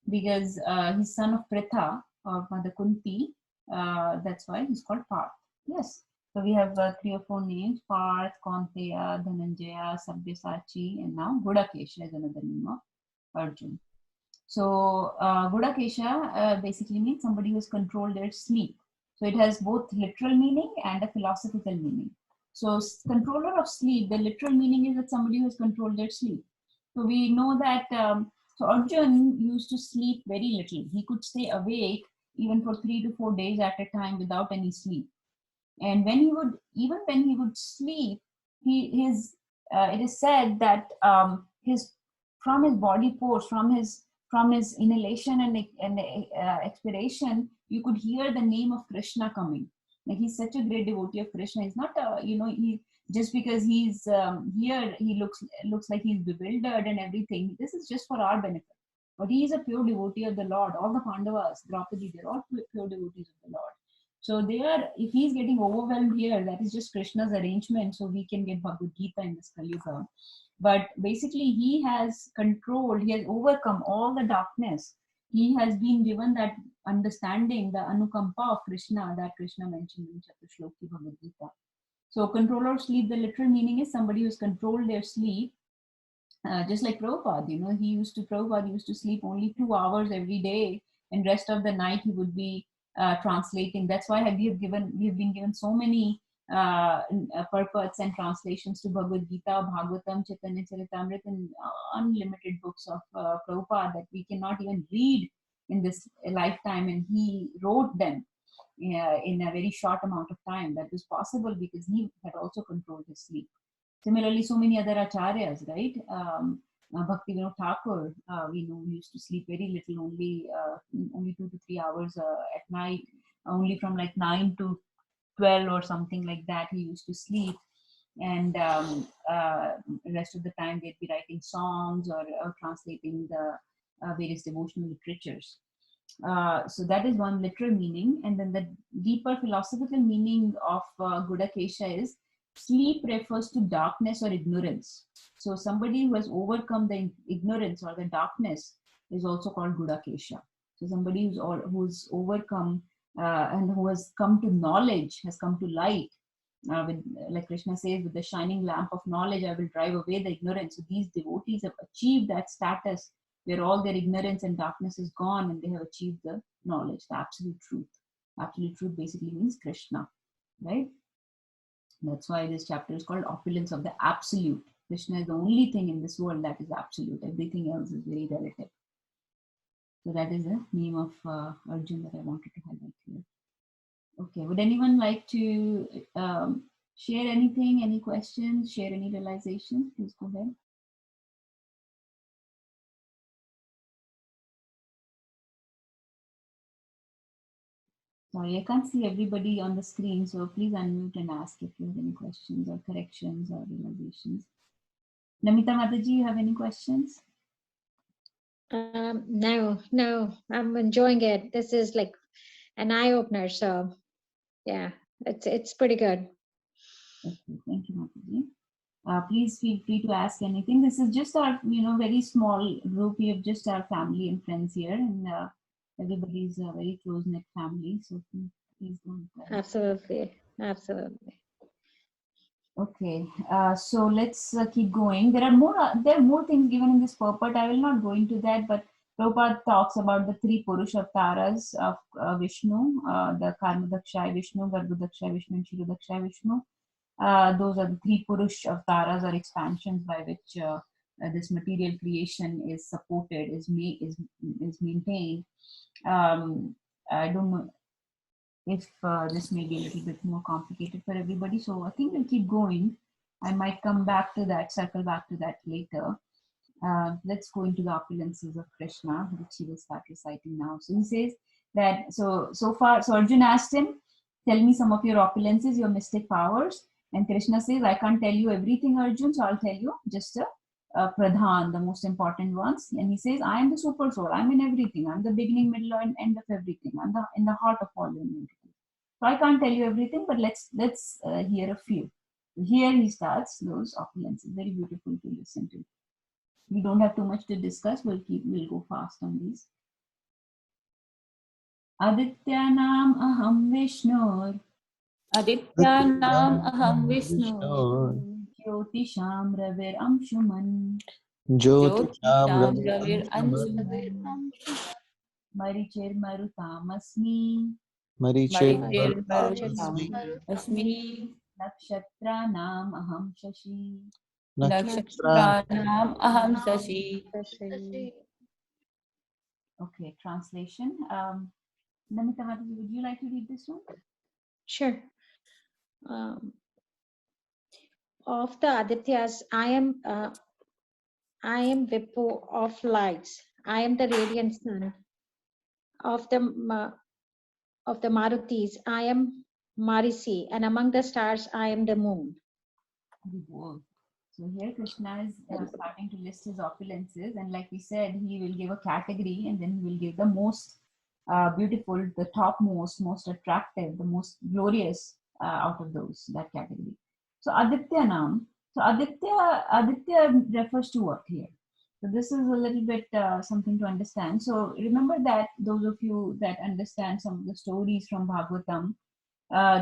Because he's son of Pritha or Mother Kunti. That's why he's called Parth. Yes. So we have 3 or 4 names: Parth, Kaunteya, Dhananjaya, Sabyasachi, and now Gudakesha is another name of Arjun. So Gudakesha basically means somebody who has controlled their sleep. So it has both literal meaning and a philosophical meaning. So controller of sleep, the literal meaning is that somebody who has controlled their sleep. So we know that so Arjun used to sleep very little. He could stay awake even for 3 to 4 days at a time without any sleep. And when he would sleep, it is said that from his body pores, from his inhalation and expiration, you could hear the name of Krishna coming. Like, he's such a great devotee of Krishna. He's not he just because he's here, he looks like he's bewildered and everything. This is just for our benefit. But he is a pure devotee of the Lord. All the Pandavas, Draupadi, they're all pure devotees of the Lord. So if he's getting overwhelmed here, that is just Krishna's arrangement, so we can get Bhagavad Gita in this Kali Yuga. But basically, he has controlled, he has overcome all the darkness. He has been given that understanding, the Anukampa of Krishna that Krishna mentioned in Chaturshloki Bhagavad Gita. So controller of sleep, the literal meaning is somebody who's controlled their sleep. Just like Prabhupada, Prabhupada used to sleep only 2 hours every day, and rest of the night he would be translating. That's why we have been given so many purports and translations to Bhagavad Gita, Bhagavatam, Chaitanya Charitamrita, and unlimited books of Prabhupada that we cannot even read in this lifetime, and he wrote them in a very short amount of time. That was possible because he had also controlled his sleep. Similarly, so many other acharyas, right? Bhaktivinoda Thakur, we know, he used to sleep very little, only 2 to 3 hours at night, only from like 9 to 12 or something like that. He used to sleep, and the rest of the time they'd be writing songs or translating the various devotional literatures. So that is one literal meaning, and then the deeper philosophical meaning of Gudakesha is sleep refers to darkness or ignorance. So somebody who has overcome the ignorance or the darkness is also called Gudakesha. So somebody who's overcome and who has come to knowledge, has come to light. Like Krishna says, with the shining lamp of knowledge, I will drive away the ignorance. So these devotees have achieved that status where all their ignorance and darkness is gone, and they have achieved the knowledge, the absolute truth. Absolute truth basically means Krishna, right? That's why this chapter is called Opulence of the Absolute. Krishna is the only thing in this world that is absolute. Everything else is very relative. So that is the name of Arjun that I wanted to highlight here. Okay, would anyone like to share anything, any questions, share any realizations? Please go ahead. Sorry, I can't see everybody on the screen, so please unmute and ask if you have any questions or corrections or realizations. Namita Mataji, you have any questions? No, I'm enjoying it. This is like an eye-opener, so yeah, it's pretty good. Okay, thank you, Mataji. Please feel free to ask anything. This is just our, very small group. We have just our family and friends here, and everybody is a very close-knit family. So please don't. Absolutely. Okay, so let's keep going. There are more things given in this purport. I will not go into that, but Prabhupada talks about the 3 Purusha avatars of Vishnu, the Karmadakshay Vishnu, Garbhodakshay Vishnu, and Kshirodakshay Vishnu. Those are the 3 Purusha avatars or expansions by which this material creation is supported, is maintained. I don't know if this may be a little bit more complicated for everybody. So I think we'll keep going. I might come back to that, circle back to that later. Let's go into the opulences of Krishna, which he will start reciting now. So he says that, so far, so Arjuna asked him, tell me some of your opulences, your mystic powers. And Krishna says, I can't tell you everything, Arjun, so I'll tell you just a pradhan, the most important ones. And he says, I am the super soul. I'm in everything. I'm the beginning, middle, and end of everything. I'm in the heart of all living entities. So I can't tell you everything, but let's hear a few. Here he starts those opulences. Very beautiful to listen to. We don't have too much to discuss. We'll go fast on these. Adityanam aham Vishnur. Adityanam aham Vishnu. Jyotisham Ravir Amshuman. Jyotisham Ravir Anshuman. Marichir Marutamasmi. Marichir Marutamasmi. Nakshatranam aham Shashi. Nakshatranam aham Sashi. Okay, translation. Namita Mataji, would you like to read this one? Sure. Of the Adityas, I am Vippu of lights. I am the radiant sun. Of the Marutis, I am Marisi, and among the stars, I am the moon. So here Krishna is starting to list his opulences, and like we said, he will give a category, and then he will give the most beautiful, the topmost, most attractive, the most glorious out of those, that category. So Adityanam. So Aditya refers to what here? So this is a little bit something to understand. So remember that those of you that understand some of the stories from Bhagavatam,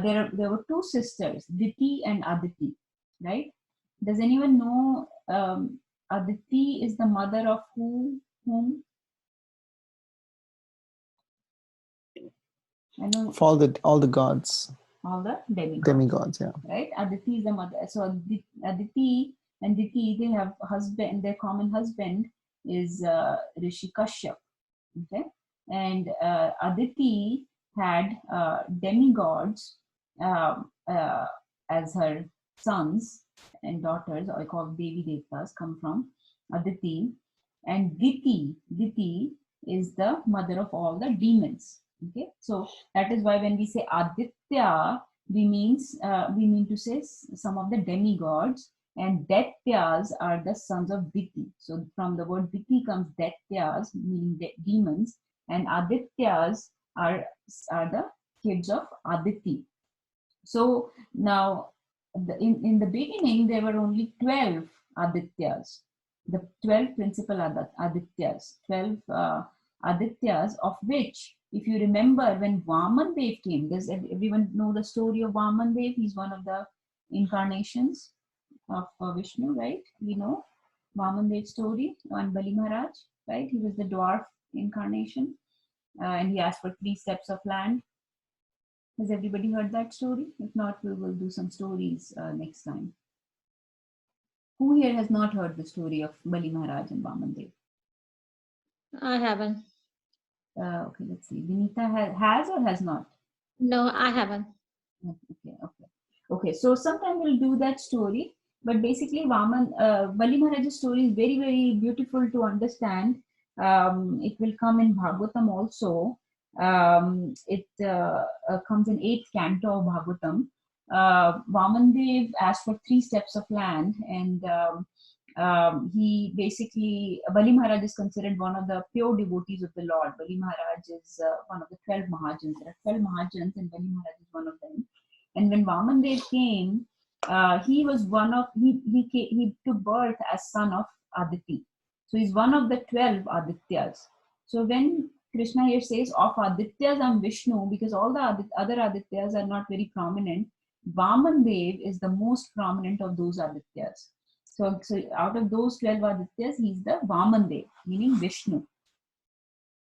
there were two sisters, Diti and Aditi, right? Does anyone know Aditi is the mother of whom? I know all the gods. All the demigods. Demigods, yeah. Right? Aditi is the mother. So Aditi and Diti, they have husband. Their common husband is Rishi Kashyap. Okay, and Aditi had demigods as her sons and daughters, or called Devi Devtas, come from Aditi. And Diti is the mother of all the demons. Okay, so that is why when we say Aditya, we mean to say some of the demigods, and Daityas are the sons of Diti. So from the word Diti comes Daityas, meaning demons, and Adityas are the kids of Aditi. So now, in the beginning, there were only 12 Adityas, the 12 principal Adityas, 12 Adityas, of which, if you remember, when Vaman Dev came, does everyone know the story of Vaman Dev? He's one of the incarnations of Vishnu, right? We know Vaman Dev's story on Bali Maharaj, right? He was the dwarf incarnation, and he asked for 3 steps of land. Has everybody heard that story? If not, we will do some stories next time. Who here has not heard the story of Bali Maharaj and Vaman Dev? I haven't. Okay, let's see. Vinita has or has not? No, I haven't. Okay. So sometime we'll do that story. But basically, Bali Maharaj's story is very, very beautiful to understand. It will come in Bhagavatam also. It comes in 8th canto of Bhagavatam. Vamandev asked for 3 steps of land, and he basically, Bali Maharaj is considered one of the pure devotees of the Lord. Bali Maharaj is one of the 12 Mahajans. There are 12 Mahajans, and Bali Maharaj is one of them. And when Vamandev came, he was one of, he took birth as son of Aditi. So he's one of the 12 Adityas. So when Krishna here says, of Adityas I'm Vishnu, because all the other Adityas are not very prominent, Vamandev is the most prominent of those Adityas. So out of those 12 Adityas, he's the Vamandev, meaning Vishnu.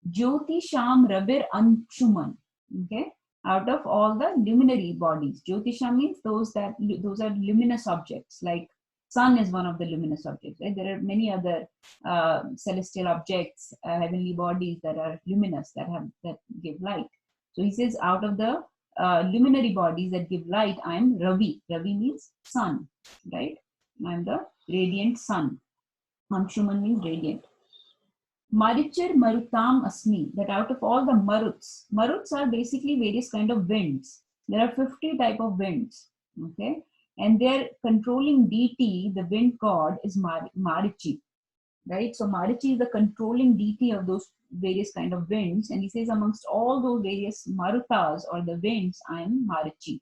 Jyotisham Ravir Anshuman. Okay, out of all the luminary bodies. Jyotisha means those are luminous objects, like sun is one of the luminous objects, right? There are many other celestial objects, heavenly bodies that are luminous, that give light. So he says, out of the luminary bodies that give light, I am Ravi. Ravi means sun, right? I am the radiant sun. Anshuman means radiant. Marichir Marutam Asmi, that out of all the Maruts are basically various kind of winds. There are 50 type of winds, okay? And their controlling deity, the wind god, is Marichi, right? So Marichi is the controlling deity of those various kind of winds. And he says amongst all those various Marutas or the winds, I am Marichi.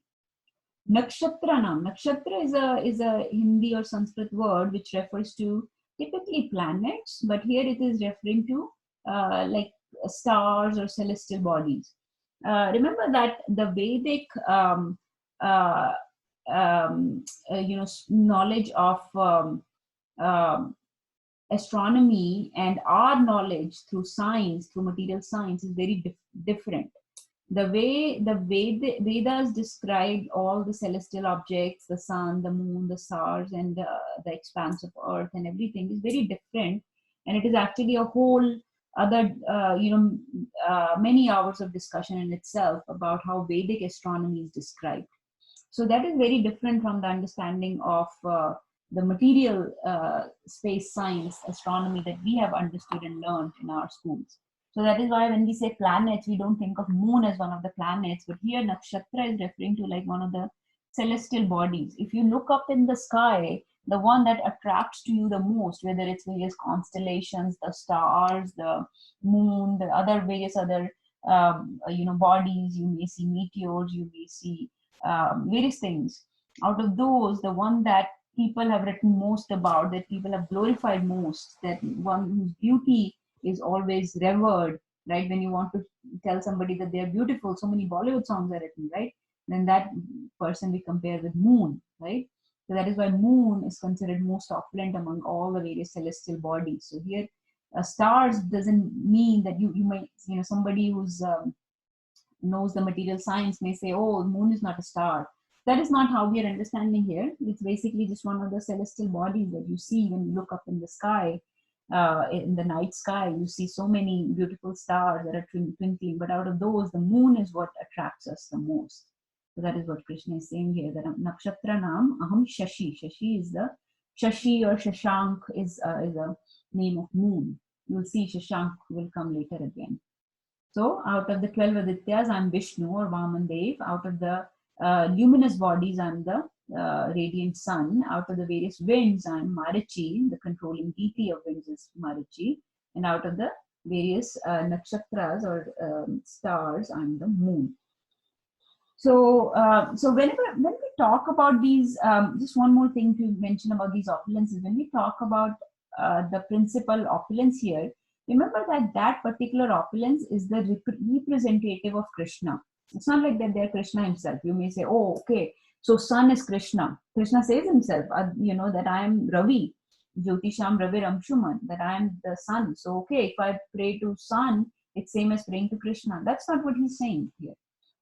Nakshatranam. Nakshatra is a Hindi or Sanskrit word which refers to typically planets, but here it is referring to like stars or celestial bodies. Remember that the Vedic knowledge of astronomy and our knowledge through science, through material science, is very different. The way the Vedas describe all the celestial objects, the sun, the moon, the stars, and the expanse of earth and everything is very different. And it is actually a whole other, many hours of discussion in itself about how Vedic astronomy is described. So that is very different from the understanding of the material space science, astronomy that we have understood and learned in our schools. So that is why when we say planets, we don't think of moon as one of the planets, but here nakshatra is referring to like one of the celestial bodies. If you look up in the sky, the one that attracts to you the most, whether it's various constellations, the stars, the moon, the other various other bodies, you may see meteors, you may see various things. Out of those, the one that people have written most about, that people have glorified most, that one whose beauty is always revered, right? When you want to tell somebody that they are beautiful, so many Bollywood songs are written, right? Then that person we compare with moon, right? So that is why moon is considered most opulent among all the various celestial bodies. So here, stars doesn't mean that you might, somebody who's knows the material science may say, oh, moon is not a star. That is not how we are understanding here. It's basically just one of the celestial bodies that you see when you look up in the sky. In the night sky, you see so many beautiful stars that are twinkling, but out of those, the moon is what attracts us the most. So that is what Krishna is saying here, that nakshatra nam aham shashi. Shashi is the Shashi or Shashank is a name of moon. You will see Shashank will come later again. So out of the 12 Adityas, I'm Vishnu or Vaman Dev. Out of the luminous bodies, I'm the radiant sun. Out of the various winds, I'm Marichi, the controlling deity of winds is Marichi. And out of the various nakshatras or stars, I'm the moon. So, when we talk about these, just one more thing to mention about these opulences. When we talk about the principal opulence here, remember that particular opulence is the representative of Krishna. It's not like that they're Krishna himself. You may say, oh, okay, so sun is Krishna. Krishna says himself, that I am Ravi, Jyotisham Ravi Ramshuman, that I am the sun. So, okay, if I pray to sun, it's same as praying to Krishna. That's not what he's saying here.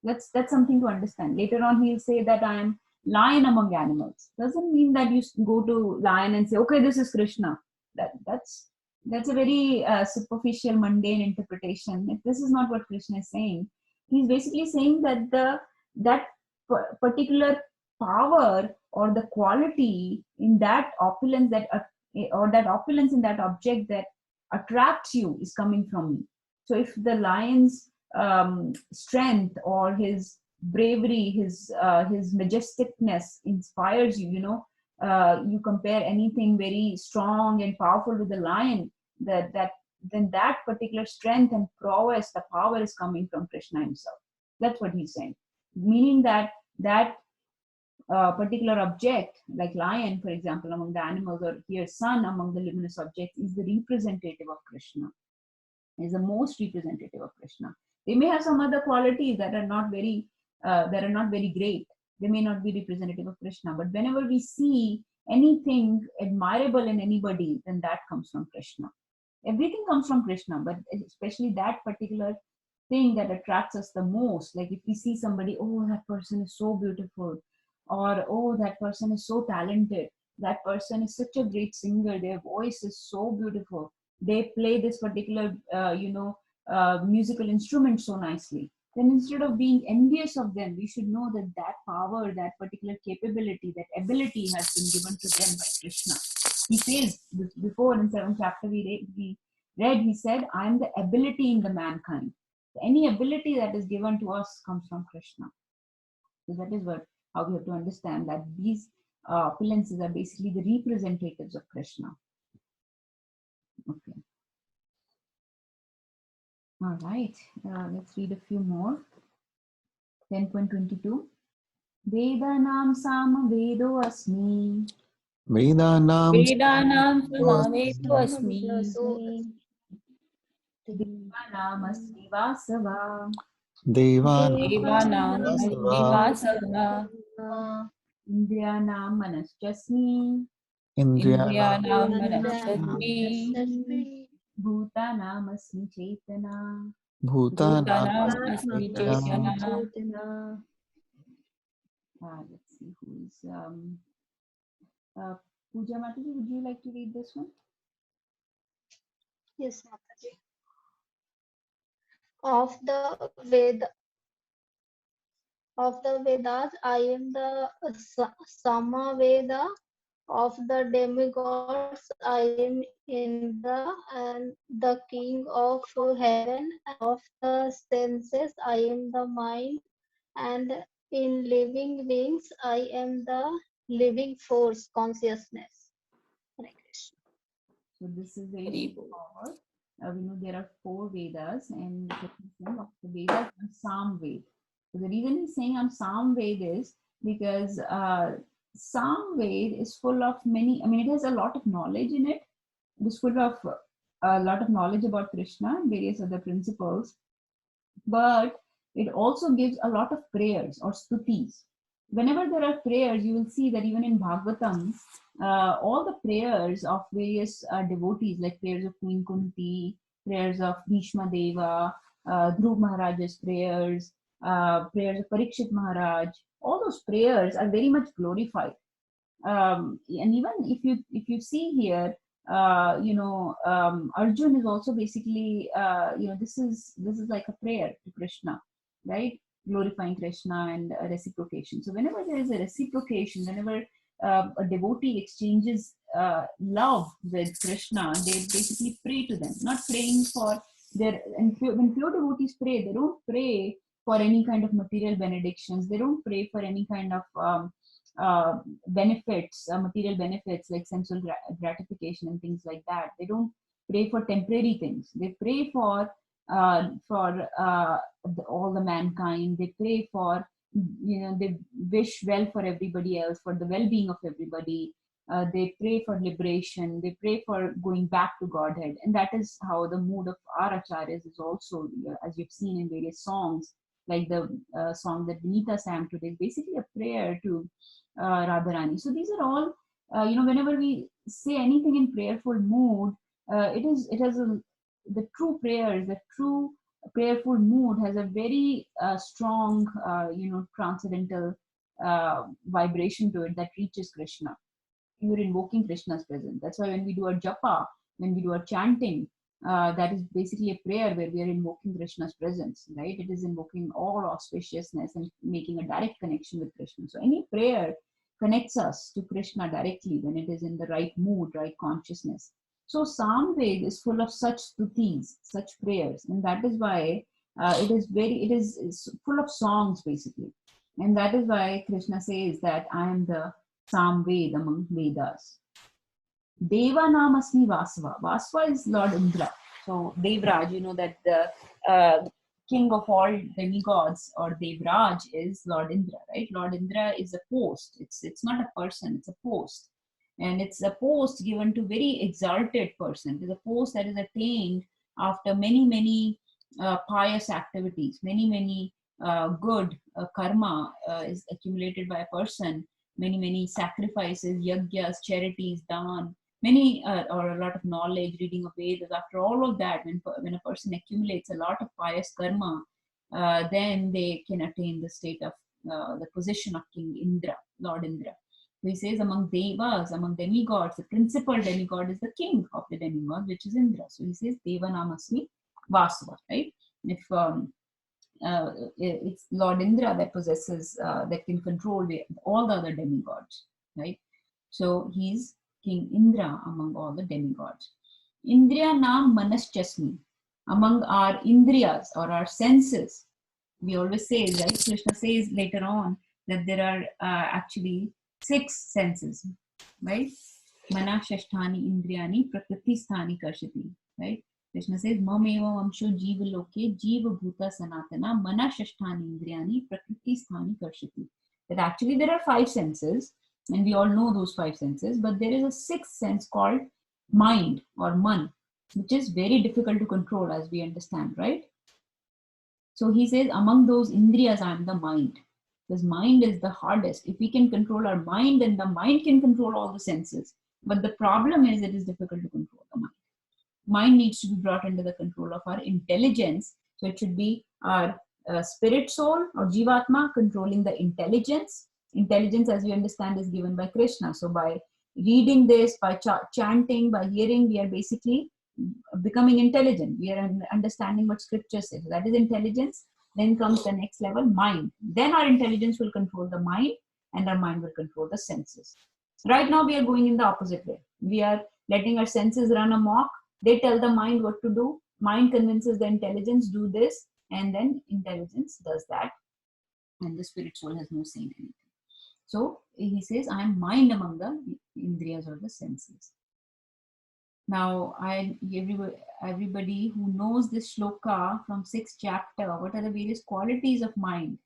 That's something to understand. Later on, he'll say that I am lion among animals. Doesn't mean that you go to lion and say, okay, this is Krishna. That's a very superficial, mundane interpretation. This is not what Krishna is saying. He's basically saying that that particular power or the quality in that opulence or that opulence in that object that attracts you is coming from me. So if the lion's strength or his bravery, his majesticness inspires you, you compare anything very strong and powerful with the lion, then that particular strength and prowess, the power is coming from Krishna himself. That's what he's saying. Meaning that particular object, like lion, for example, among the animals, or here sun among the luminous objects, is the representative of Krishna, is the most representative of Krishna. They may have some other qualities that are not very great. They may not be representative of Krishna, but whenever we see anything admirable in anybody, then that comes from Krishna. Everything comes from Krishna, but especially that particular thing that attracts us the most. Like if we see somebody, oh, that person is so beautiful, or oh, that person is so talented, that person is such a great singer, their voice is so beautiful, they play this particular musical instrument so nicely, then instead of being envious of them, we should know that power, that particular capability, that ability has been given to them by Krishna. He says before in 7th chapter we read, he said, I am the ability in the mankind. Any ability that is given to us comes from Krishna. So that is how we have to understand that these opulences are basically the representatives of Krishna. Okay. All right. Let's read a few more. 10.22. Vedanam sama vedo asmi. Vedanam Vedanam samavetu asmi. Devanam asmi vasava. Devanam asmi vasava. Indriyanam manaschasmi. Indriyanam manasasmi. Bhutanam asmi chetana. Bhutanam asmi chetana. Let's see who is Pooja Mataji, would you like to read this one? Yes, Mataji. Of the Vedas, I am the Samaveda. Of the demigods, I am Indra and the king of heaven. Of the senses, I am the mind, and in living beings, I am the living force, consciousness. Hare Krishna. So this is very straightforward. We know there are 4 Vedas, and of the Vedas and Sam Ved. So the reason he's saying I'm Sam Ved is because Sam Ved is full of many, it has a lot of knowledge in it. It is full of a lot of knowledge about Krishna and various other principles, but it also gives a lot of prayers or stutis. Whenever there are prayers, you will see that even in Bhagavatam, all the prayers of various devotees, like prayers of Queen Kunti, prayers of Bhishma Deva, Dhruv Maharaj's prayers, prayers of Parikshit Maharaj, all those prayers are very much glorified. And even if you see here, Arjun is also basically, this is like a prayer to Krishna, right? Glorifying Krishna and reciprocation. So whenever there is a reciprocation, whenever a devotee exchanges love with Krishna, they basically pray to them, not praying for their. And when pure devotees pray, they don't pray for any kind of material benedictions. They don't pray for any kind of benefits, material benefits like sensual gratification and things like that. They don't pray for temporary things. They pray for all the mankind. They pray for, they wish well for everybody else, for the well-being of everybody. They pray for liberation. They pray for going back to Godhead. And that is how the mood of our acharyas is also, as you've seen in various songs, like the song that Vinita sang today, is basically a prayer to Radharani. So these are all, whenever we say anything in prayerful mood, the true prayers, the true prayerful mood has a very strong, transcendental vibration to it that reaches Krishna. You're invoking Krishna's presence. That's why when we do a japa, when we do a chanting, that is basically a prayer where we are invoking Krishna's presence, right? It is invoking all auspiciousness and making a direct connection with Krishna. So any prayer connects us to Krishna directly when it is in the right mood, right consciousness. So Samved is full of such stutis, such prayers, and that is why it is full of songs basically, and that is why Krishna says that I am the Samved among Vedas. Deva namasmi Vasava. Vasava is Lord Indra. So Devraj, that the king of all demigods, or Devraj, is Lord Indra, right? Lord Indra is a post. It's not a person, it's a post. And it's a post given to very exalted person. It's a post that is attained after many, many pious activities, many good karma is accumulated by a person, many sacrifices, yajnas, charities, dan, many or a lot of knowledge, reading of Vedas. After all of that, when a person accumulates a lot of pious karma, then they can attain the state of the position of King Indra, Lord Indra. So he says among devas, among demigods, the principal demigod is the king of the demigods, which is Indra. So he says Deva namasmi Vasava, right? If it's Lord Indra that possesses, that can control all the other demigods, right? So he's King Indra among all the demigods. Indriya nam manaschasmi. Among our indriyas or our senses, we always say, right? Krishna says later on that there are actually 6 senses, right? Mana shasthani indriyani prakriti sthani karshati, right? Krishna says, mameva vamsho jiva loke jiva bhuta sanatana mana shasthani indriyani prakriti sthani karshati. That actually there are 5 senses, and we all know those 5 senses, but there is a 6th sense called mind or man, which is very difficult to control, as we understand, right? So he says, among those indriyas, I am the mind. Because mind is the hardest. If we can control our mind, then the mind can control all the senses. But the problem is, it is difficult to control the mind. Mind needs to be brought under the control of our intelligence. So it should be our spirit soul or jivatma controlling the intelligence. Intelligence, as we understand, is given by Krishna. So by reading this, by chanting, by hearing, we are basically becoming intelligent. We are understanding what scripture says. That is intelligence. Then comes the next level, mind. Then our intelligence will control the mind, and our mind will control the senses. Right now we are going in the opposite way. We are letting our senses run amok. They tell the mind what to do. Mind convinces the intelligence, do this, and then intelligence does that, and the spirit soul has no say in anything. So he says, I am mind among the indriyas or the senses. Now, everybody who knows this shloka from 6th chapter, what are the various qualities of mind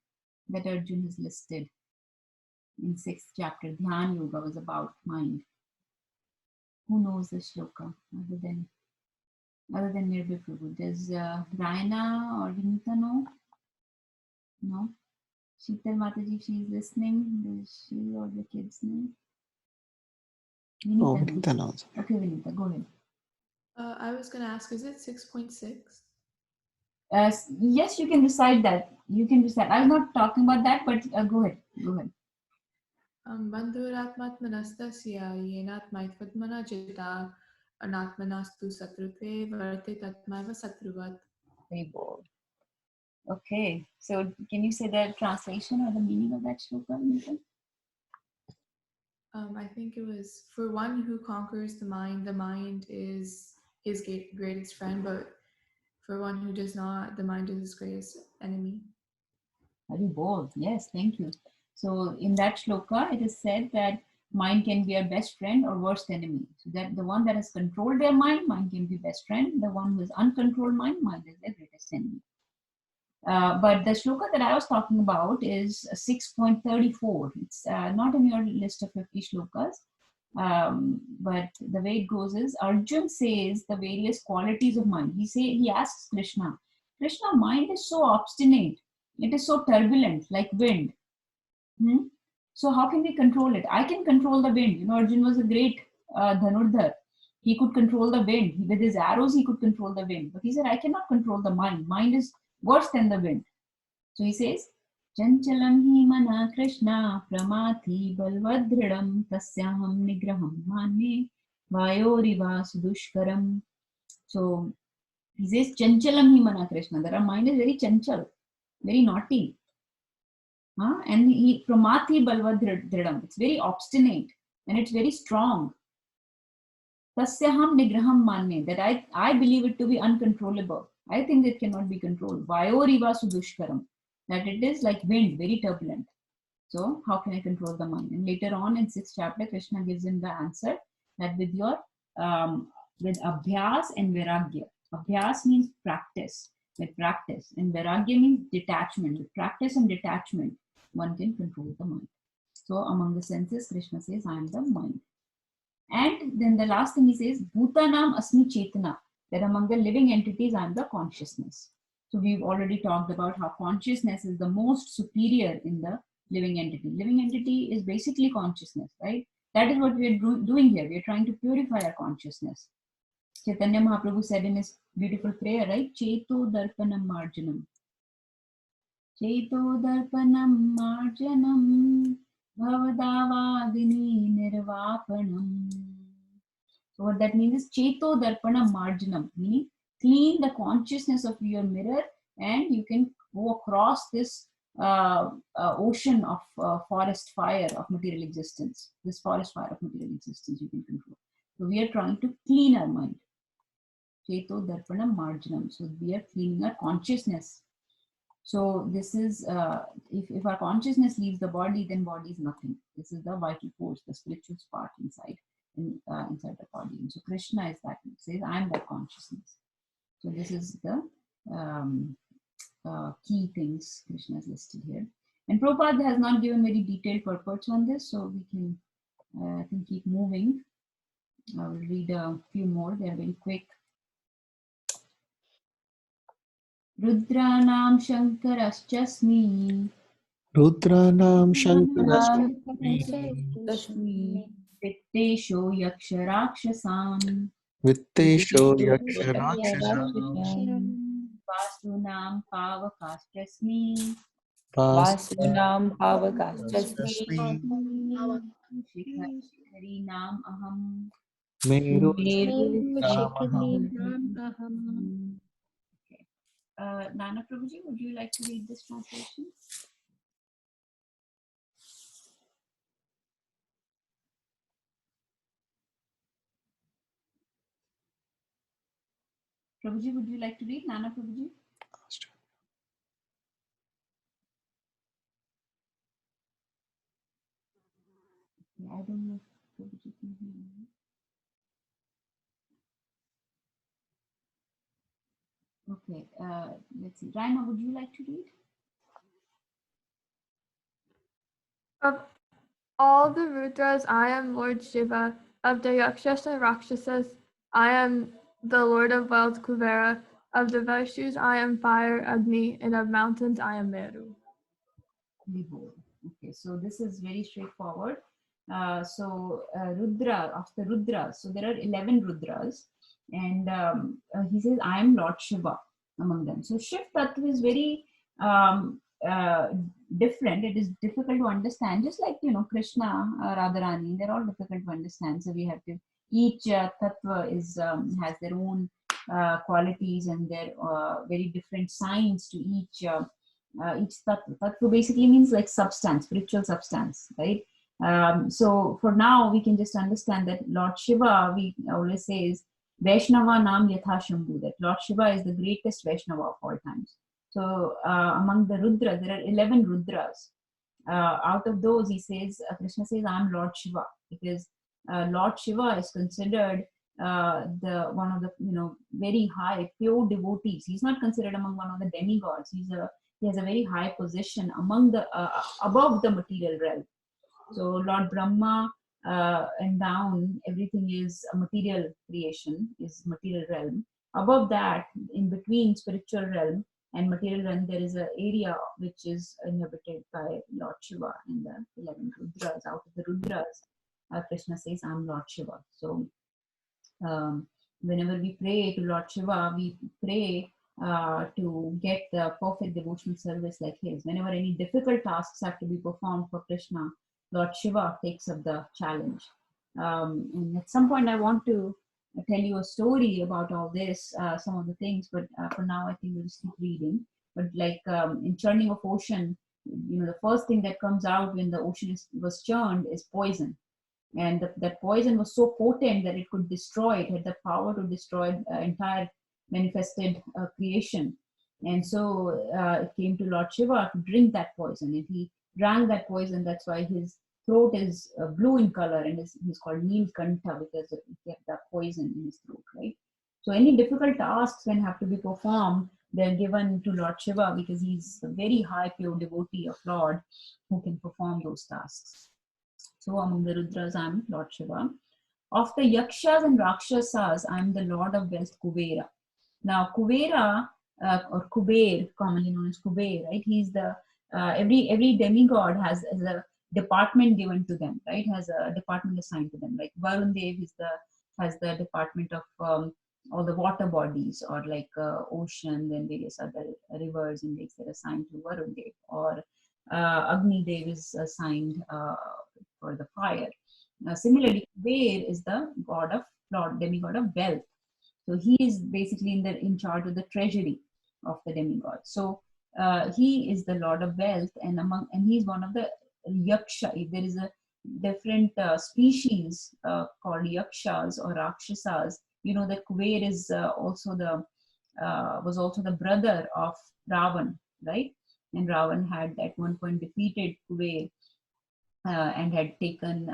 that Arjuna has listed in 6th chapter? Dhyan Yoga was about mind. Who knows this shloka other than Nirbhay Prabhu? Does Raina or Vinita know? No? Sheetal Mataji, if she is listening, does she or the kids know? Oh, Vinita knows. Okay, Vinita, go ahead. I was going to ask, is it 6.6? Yes, you can recite that. You can recite. I'm not talking about that, but go ahead. Go ahead. Bandhuratmatmanastasya yenatmaitvatmana jita anatmanastu satrutve varte tatmaiva satruvat. Very bold. Okay, so can you say the translation or the meaning of that shloka, Vinita? I think it was, for one who conquers the mind is his greatest friend, but for one who does not, the mind is his greatest enemy. Very bold. Yes, thank you. So in that shloka, it is said that mind can be our best friend or worst enemy. So that the one that has controlled their mind can be best friend. The one who has uncontrolled mind is their greatest enemy. But the shloka that I was talking about is 6.34. It's not in your list of 50 shlokas. But the way it goes is, Arjun says the various qualities of mind. He asks Krishna, mind is so obstinate. It is so turbulent, like wind. So how can we control it? I can control the wind. You know, Arjun was a great Dhanurdhar. He could control the wind. With his arrows, he could control the wind. But he said, I cannot control the mind. Mind is worse than the wind. So he says, Chanchalam hi mana Krishna pramati balvadridam tasyaham nigraham mane vayoriva sudushkaram. So he says, Chanchalam hi mana Krishna. That our mind is very chanchal, very naughty. And he pramati balvadridam. It's very obstinate and it's very strong. Tasyaham nigraham mane. That I believe it to be uncontrollable. I think it cannot be controlled. Vayoriva sudushkaram. That it is like wind, very turbulent. So how can I control the mind? And later on in 6th chapter, Krishna gives him the answer that with your with abhyas and vairagya. Abhyas means practice. With practice, and vairagya means detachment. With practice and detachment, one can control the mind. So among the senses, Krishna says, I am the mind. And then the last thing he says, Bhutanam asmi chetana. That among the living entities, I am the consciousness. So we've already talked about how consciousness is the most superior in the living entity. Living entity is basically consciousness, right? That is what we are doing here. We are trying to purify our consciousness. Chaitanya Mahaprabhu said in his beautiful prayer, right? Cheto darpanam marjanam. Cheto darpanam marjanam bhavadavadini nirvapanam. So what that means is Cheto darpanam marjanam, meaning clean the consciousness of your mirror and you can go across this ocean of forest fire of material existence. This forest fire of material existence you can control. So we are trying to clean our mind. Cheto Darpanam Marjanam. So we are cleaning our consciousness. So this is, if our consciousness leaves the body, then body is nothing. This is the vital force, the spiritual spark inside the body. And so Krishna is that. It says, I am that consciousness. So this is the key things Krishna is listed here. And Prabhupada has not given very detailed purports on this, so we can keep moving. I will read a few more. They are very quick. Rudranam Shankarastasmi. Rudranam Tasmi. Vittesho Yaksharakshasam. Vittesho Yaksharakshasam. Vasunam Pavakastasmi. Vasunam Bhavakastasmi. Shikhari Nam Aham. Meru Nana Prabhuji, would you like to read this translation? Prabhuji, would you like to read? Nana Prabhuji? Yeah, I don't know if Prabhuji can hear me. Okay, let's see. Raima, would you like to read? Of all the Rudras, I am Lord Shiva. Of the Yakshas and Rakshasas, I am the Lord of Wealth Kuvera. Of the Vaishus, I am Fire, Agni, and of mountains, I am Meru. Okay, so this is very straightforward. Rudra, of the Rudras, so there are 11 Rudras, and he says, I am Lord Shiva among them. So Shiv Tattva is very different. It is difficult to understand, just like, Krishna, Radharani, they're all difficult to understand. So we have to, each Tattva is, has their own qualities and their very different signs to each tattva. Tattva basically means like substance, spiritual substance, right? So for now, we can just understand that Lord Shiva, we always say, is Vaishnava Nam Yatha Shambhu, that Lord Shiva is the greatest Vaishnava of all times. So among the Rudras, there are 11 Rudras. Out of those, he says, Krishna says, I'm Lord Shiva, because Lord Shiva is considered one of the very high pure devotees. He's not considered among one of the demigods. He has a very high position among the above the material realm. So Lord Brahma and down, everything is a material creation, is material realm. Above that, in between spiritual realm and material realm, there is an area which is inhabited by Lord Shiva in the 11 Rudras. Out of the Rudras, Krishna says, I'm Lord Shiva. So whenever we pray to Lord Shiva, we pray to get the perfect devotional service like his. Whenever any difficult tasks have to be performed for Krishna, Lord Shiva takes up the challenge. And at some point, I want to tell you a story about all this, some of the things, but for now, I think we'll just keep reading. But like in churning of ocean, the first thing that comes out when the ocean was churned is poison. And that poison was so potent that it could destroy, it had the power to destroy entire manifested creation. And so it came to Lord Shiva to drink that poison. And he drank that poison. That's why his throat is blue in color, and he's called Neelkantha, because he kept that poison in his throat, right? So any difficult tasks when have to be performed, they're given to Lord Shiva, because he's a very high pure devotee of Lord who can perform those tasks. So among the Rudras, I'm Lord Shiva. Of the Yakshas and Rakshasas, I'm the Lord of Wealth Kuvera. Now Kuvera, or Kuber, commonly known as Kuber, right? He's the, every demigod has a department given to them, right? Has a department assigned to them. Like Varun Dev has the department of all the water bodies, or like ocean, then various other rivers and lakes that are assigned to Varun Dev. Or Agni Dev is assigned for the fire. Similarly, Kuber is the demigod of wealth. So he is basically in charge of the treasury of the demigod. So he is the Lord of wealth, and he's one of the Yaksha. If there is a different species called yakshas or rakshasas. You know that Kuber is was also the brother of Ravan, right? And Ravan had at one point defeated Kuber and had taken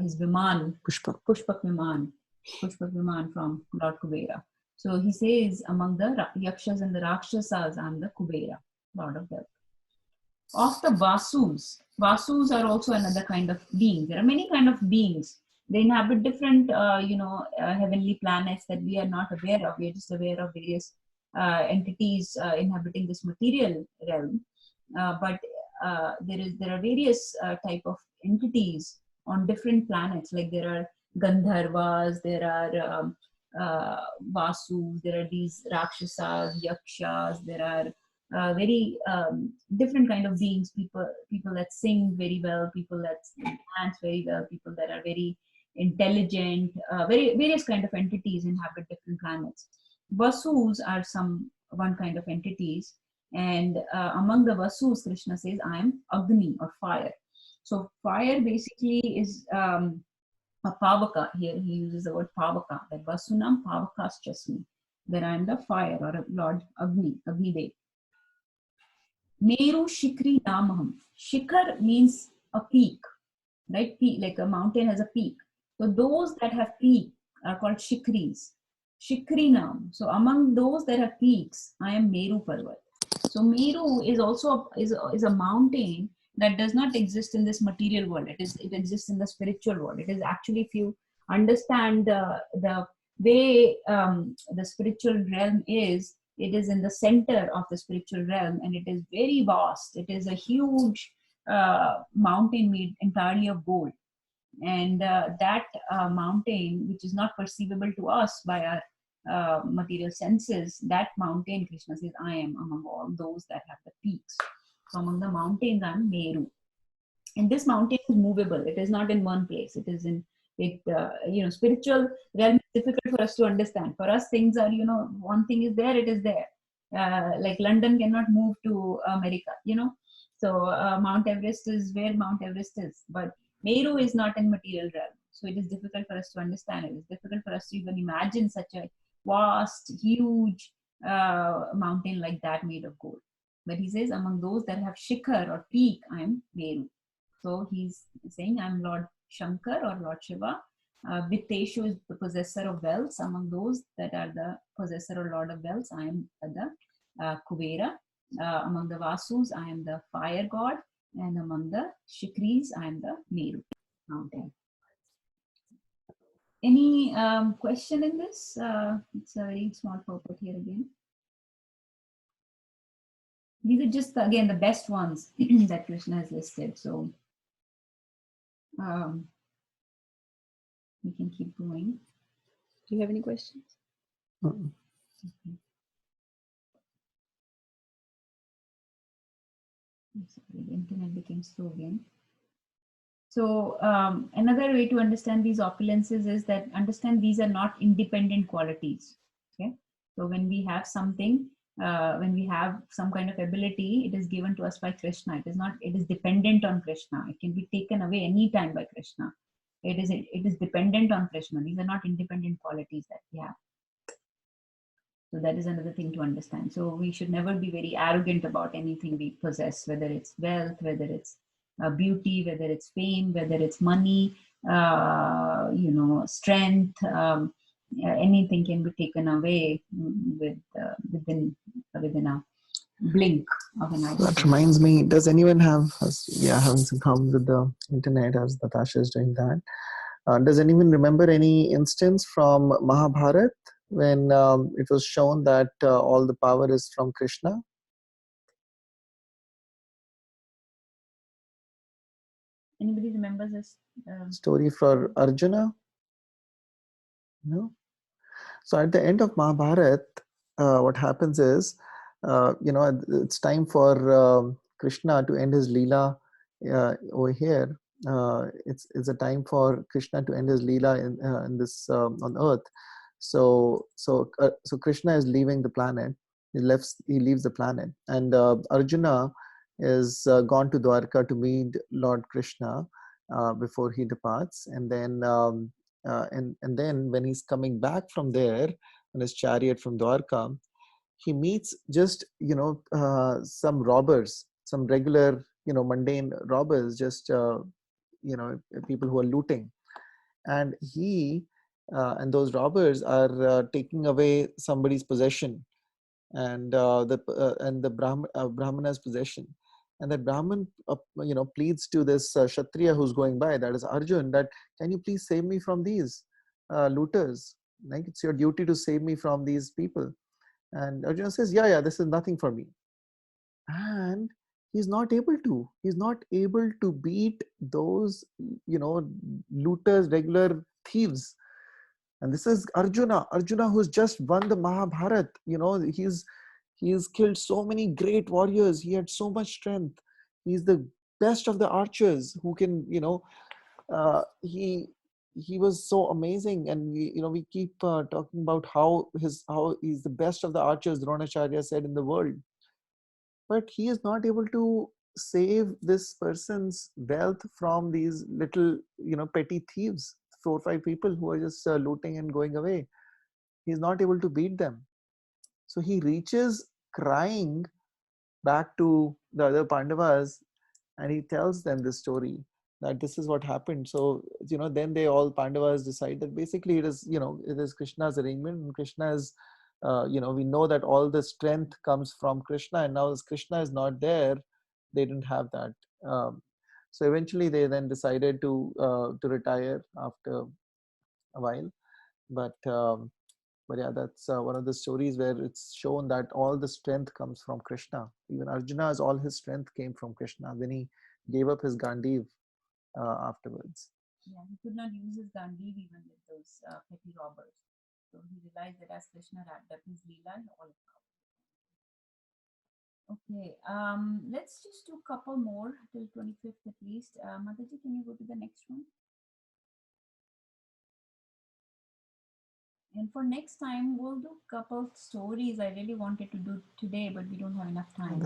his Viman, Pushpak Viman from Lord Kubera. So he says, among the Yakshas and the Rakshasas, I'm the Kubera, Lord of Death. Of the Vasus, Vasus are also another kind of being. There are many kind of beings. They inhabit different, heavenly planets that we are not aware of. We are just aware of various entities inhabiting this material realm. But there are various type of entities on different planets. Like there are Gandharvas, there are Vasus, there are these Rakshasas, Yakshas, there are very different kind of beings, people that sing very well, people that dance very well, people that are very intelligent, various kind of entities inhabit different planets. Vasus are one kind of entities, and among the Vasus, Krishna says, I am Agni or fire. So fire basically is a Pavaka. Here he uses the word Pavaka, that Vasunam Pavakaschasmi, that I am the fire or Lord Agni Dev. Meru Shikri Namaham. Shikhar means a peak, right? Peak, like a mountain has a peak. So those that have peak are called Shikris. Shikri Nam. So among those that have peaks, I am Meru Parvat. So Meru is also is a mountain that does not exist in this material world. It exists in the spiritual world. It is actually, if you understand the way the spiritual realm is, it is in the center of the spiritual realm, and it is very vast. It is a huge mountain made entirely of gold. And that mountain, which is not perceivable to us by our material senses, that mountain, Krishna says, I am among all those that have the peaks. So among the mountains, I am Meru. And this mountain is movable. It is not in one place. It is in spiritual realm is difficult for us to understand. For us, things are, one thing is there, it is there. Like London cannot move to America, So Mount Everest is where Mount Everest is. But Meru is not in material realm. So it is difficult for us to understand. It is difficult for us to even imagine such a vast, huge mountain like that made of gold. But he says, among those that have shikhar or peak, I am Meru. So he's saying, I'm Lord Shankar or Lord Shiva. Vitteshu is the possessor of wealth. Among those that are the possessor or Lord of wealth, I am the Kubera. Among the Vasus, I am the fire god. And among the Shikris, I am the Meru mountain. Any question in this? It's a very small purport here again. These are just, again, the best ones that Krishna has listed. So we can keep going. Do you have any questions? Mm-mm. Okay. Sorry, the internet became slow again. So another way to understand these opulences is that understand these are not independent qualities. Okay. So when we have something, when we have some kind of ability, it is given to us by Krishna. It is not, it is dependent on Krishna. It can be taken away anytime by Krishna. It is dependent on Krishna. These are not independent qualities that we have. So that is another thing to understand. So we should never be very arrogant about anything we possess, whether it's wealth, whether it's beauty, whether it's fame, whether it's money, strength. Anything can be taken away within a blink of an eye. That reminds me, does anyone having some problems with the internet as Natasha is doing that? Does anyone remember any instance from Mahabharata when it was shown that all the power is from Krishna? Anybody remembers this story for Arjuna? No? So at the end of Mahabharata, what happens is, it's time for Krishna to end his Leela over here. It's a time for Krishna to end his Leela in this on earth. So Krishna is leaving the planet. He leaves the planet, and Arjuna is gone to Dwarka to meet Lord Krishna before he departs, and then and then when he's coming back from there on his chariot from Dwarka, he meets just some robbers, some regular mundane robbers, just people who are looting, and he and those robbers are taking away somebody's possession, and the Brahmana's possession, and that Brahman pleads to this Kshatriya who's going by, that is Arjun, that can you please save me from these looters, like it's your duty to save me from these people. And Arjuna says, yeah, this is nothing for me. And he's not able to beat those looters, regular thieves. And this is Arjuna who's just won the Mahabharat. He's killed so many great warriors. He had so much strength. He's the best of the archers who can, he was so amazing. And we keep talking about how he's the best of the archers, Dronacharya said, in the world. But he is not able to save this person's wealth from these little, petty thieves, 4 or 5 people who are just looting and going away. He's not able to beat them. So he reaches crying back to the other Pandavas, and he tells them this story, that this is what happened. So, then they all Pandavas decide that basically it is Krishna's arrangement, and Krishna is, we know that all the strength comes from Krishna, and now as Krishna is not there, they didn't have that. So eventually they then decided to retire after a while. But yeah, that's one of the stories where it's shown that all the strength comes from Krishna. Even Arjuna's all his strength came from Krishna. Then he gave up his Gandiv afterwards. Yeah, he could not use his Gandiv even with those petty robbers. So he realized that as Krishna wrapped up his Leela, all of that. Okay, let's just do a couple more till 25th at least. Mataji, can you go to the next one? And for next time, we'll do a couple stories I really wanted to do today, but we don't have enough time.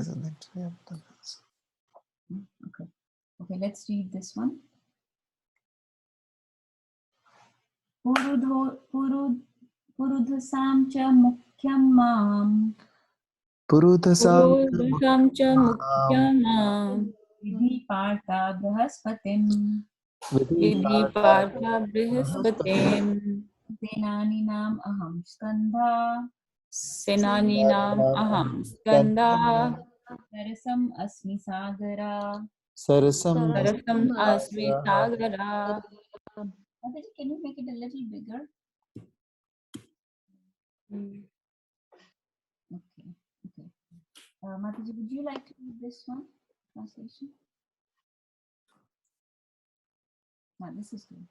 Okay, let's read this one. Purudhasam cha mukhyam mam. Purudhasam cha mukhyam mam. Vidhi partha brahaspatim. Vidhi partha brahaspatim. Senaninam aham skandha. Senaninam aham skandha. Sarasam asmi sagara. Sarasam asmi sagara. Mataji, can you make it a little bigger? Okay. Mataji, would you like to read this one? Translation? No, this is good.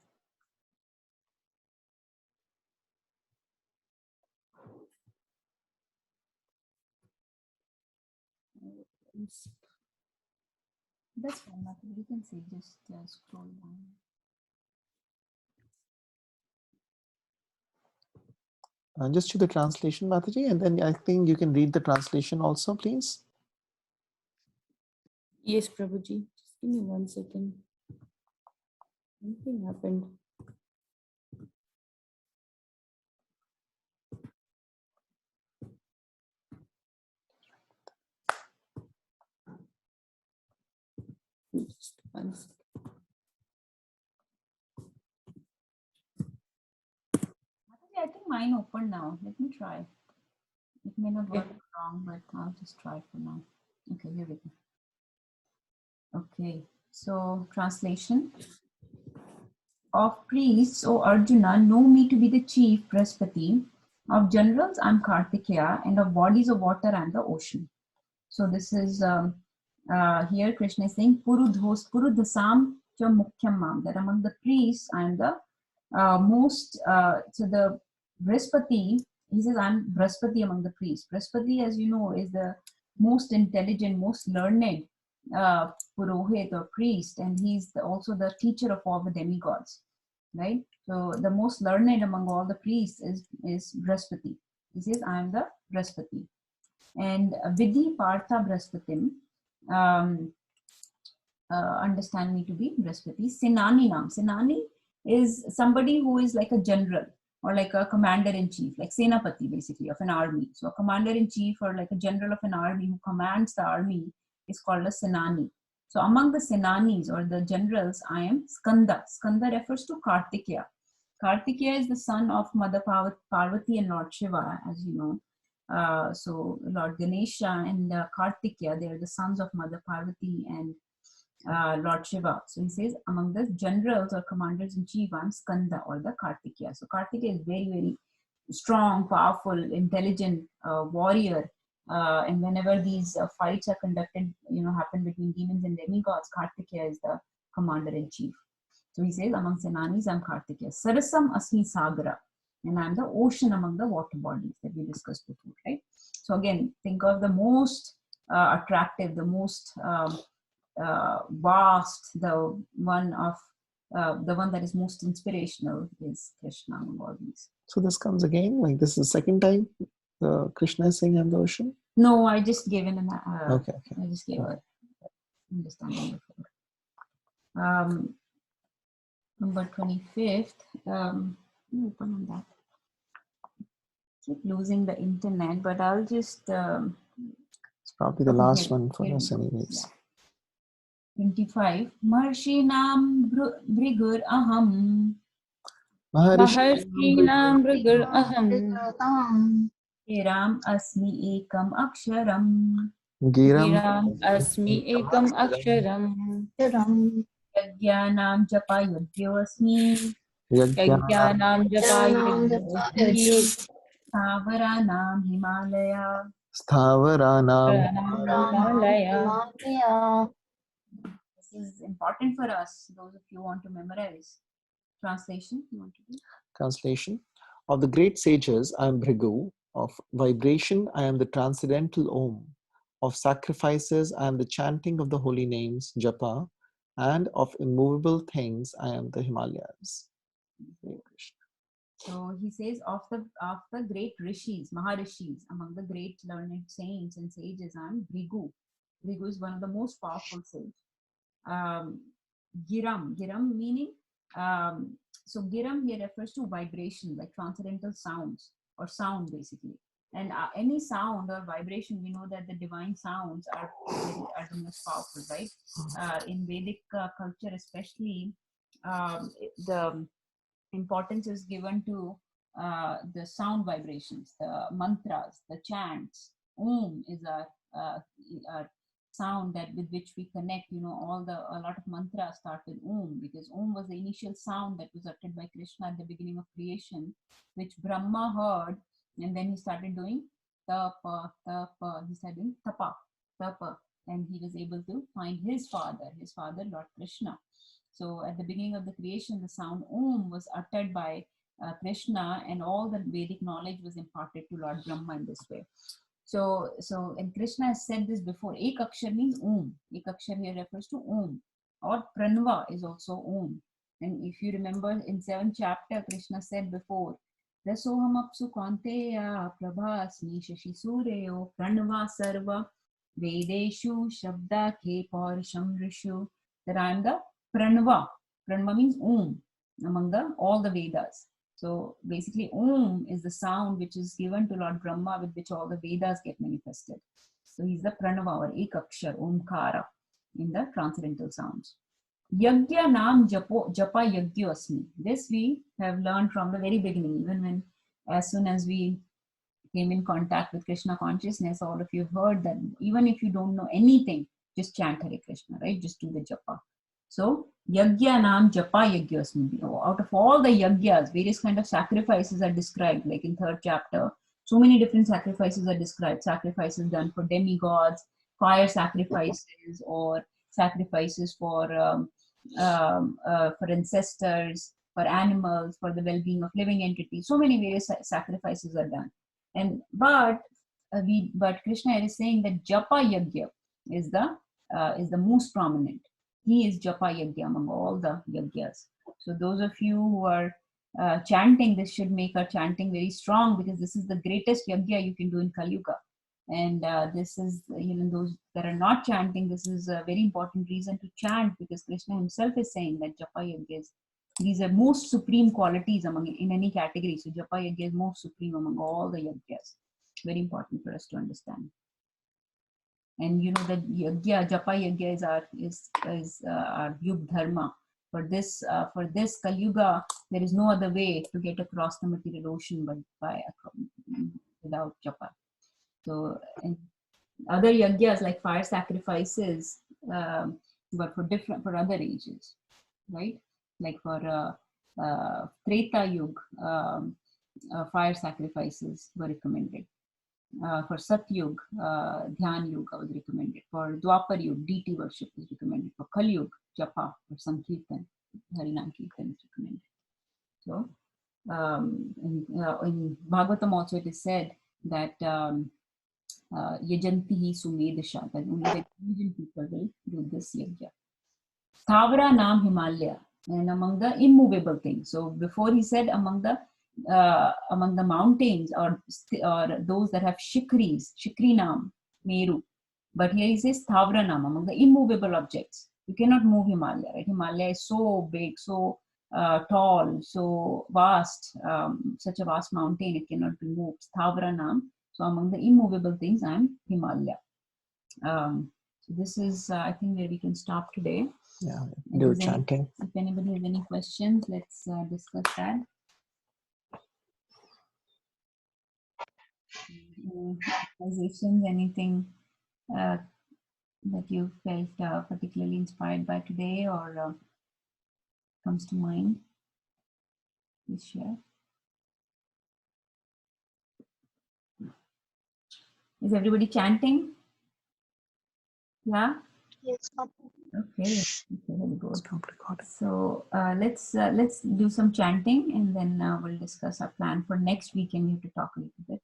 That's fine, Mataji. You can see, just scroll down. Just do the translation, Mataji, and then I think you can read the translation also, please. Yes, Prabhuji. Just give me 1 second. Something happened. Just 1 second. I think mine open now. Let me try. It may not work wrong, but I'll just try for now. Okay, here we go. Okay, so translation. Of priests, O Arjuna, know me to be the chief Brahaspati. Of generals, I'm Kartikeya, and of bodies of water, I'm the ocean. So this is here Krishna is saying Purudhasam cha mukhyam mam, that among the priests I'm the most, so the Brahaspati, he says I'm Brahaspati among the priests. Brahaspati, as you know, is the most intelligent, most learned Purohit or priest, and he's also the teacher of all the demigods, right? So the most learned among all the priests is Brahaspati. He says I'm the Brahaspati. And Vidhi Partha Brahaspatim, understand me to be Brihaspati. Senani Nam. Senani is somebody who is like a general or like a commander-in-chief, like Senapati basically of an army. So a commander-in-chief or like a general of an army who commands the army is called a Senani. So among the Senanis or the generals, I am Skanda. Skanda refers to Kartikeya. Kartikeya is the son of Mother Parvati and Lord Shiva, as you know. So Lord Ganesha and Kartikeya, they are the sons of Mother Parvati and Lord Shiva. So he says, among the generals or commanders in chief, I'm Skanda or the Kartikeya. So Kartikeya is very, very strong, powerful, intelligent warrior. And whenever these fights are conducted, happen between demons and demigods, Kartikeya is the commander in chief. So he says, among Senanis, I'm Kartikeya. Sarasam Asmi Sagara. And I'm the ocean among the water bodies that we discussed before, right? So again, think of the most attractive, the most vast, the one that is most inspirational is Krishna among all these. So this comes again, like this is the second time Krishna is saying I'm the ocean? No, I just gave an okay. I just gave an understanding before. Number 25th. Open on that. Keep losing the internet, but I'll just. It's probably the last one for us, anyways. Yeah. 25. Maharshinam Brigur Aham. Maharshinam Brigur Aham. Giram Asmi Ekam Aksharam. Giram Asmi Ekam Aksharam. Yajnanam Japa Yajyo Asmi. Yajnanam Japa Yajyo. Stavaranam Himalaya. Stavaranam Himalaya. This is important for us, those of you who want to memorize. Translation, you want to do? Translation. Of the great sages, I am Bhrigu. Of vibration, I am the transcendental Om. Of sacrifices, I am the chanting of the holy names, Japa. And of immovable things, I am the Himalayas. So he says, of the great rishis, Maharishis, among the great learned saints and sages, I am Bhrigu. Bhrigu is one of the most powerful sages. Giram meaning, so Giram here refers to vibration, like transcendental sounds or sound basically. And any sound or vibration, we know that the divine sounds are the most powerful, right? In Vedic culture especially, the importance is given to the sound vibrations, the mantras, the chants. Om is our sound that with which we connect. A lot of mantras start with Om, because Om was the initial sound that was uttered by Krishna at the beginning of creation, which Brahma heard, and then he started doing tapa. He started doing tapa, and he was able to find his father Lord Krishna. So at the beginning of the creation, the sound Om was uttered by Krishna, and all the Vedic knowledge was imparted to Lord Brahma in this way. So and Krishna has said this before. Ek Akshar means Om. Ek Akshar here refers to Om. Or Pranava is also Om. And if you remember in 7th chapter, Krishna said before, Rasoham apsu kanteya prabhasmi shashi sureo pranava sarva vedeshu shabda ke paurisham rishu. That I am the Pranava. Pranava means Om among all the Vedas. So basically, Om is the sound which is given to Lord Brahma, with which all the Vedas get manifested. So he's the Pranava or Ekakshar, Omkara in the transcendental sounds. Yagya Nam Japa Yagyo Asmi. This we have learned from the very beginning, even when as soon as we came in contact with Krishna consciousness, all of you heard that even if you don't know anything, just chant Hare Krishna, right? Just do the japa. So, Yagya Nam Japa Yagyasmi. Out of all the yagyas, various kind of sacrifices are described, like in 3rd chapter. So many different sacrifices are described. Sacrifices done for demigods, fire sacrifices, or sacrifices for ancestors, for animals, for the well-being of living entities. So many various sacrifices are done. But Krishna is saying that Japa Yagya is the most prominent. He is Japa Yagya among all the yagyas. So those of you who are chanting, this should make our chanting very strong, because this is the greatest yagya you can do in Kali Yuga. And this is, those that are not chanting, this is a very important reason to chant, because Krishna himself is saying that Japa Yajna, these are most supreme qualities among in any category. So Japa Yajna is most supreme among all the yajnas. Very important for us to understand. And that yajna, Japa Yajna is our yug dharma. For this Kali Yuga, there is no other way to get across the material ocean but without Japa. So, and other yajnas like fire sacrifices, but for other ages, right? Like for Treta Yuga, fire sacrifices were recommended. For Satyug, Dhyan Yuga was recommended. For Dwapar Yuga, deity worship is recommended. For Kali Yuga, Japa or Sankirtan, Harinam Kirtan is recommended. So, in Bhagavatam also it is said that Yajanti Sumedasha, that only the intelligent people will do this yajna. Thavara Nam Himalaya, and among the immovable things. So before he said among the mountains or those that have Shikrinam, Meru. But here he says Thavranam, among the immovable objects. You cannot move Himalaya, right? Himalaya is so big, so tall, so vast, such a vast mountain, it cannot be moved. Thavranam. So among the immovable things, I'm Himalaya. So this is, I think, where we can stop today. Yeah, do chanting. If anybody has any questions, let's discuss that. Anything that you felt particularly inspired by today or comes to mind? Please share. Is everybody chanting? Yeah? Yes. Okay, very good. So let's do some chanting, and then we'll discuss our plan for next week, and we have to talk a little bit.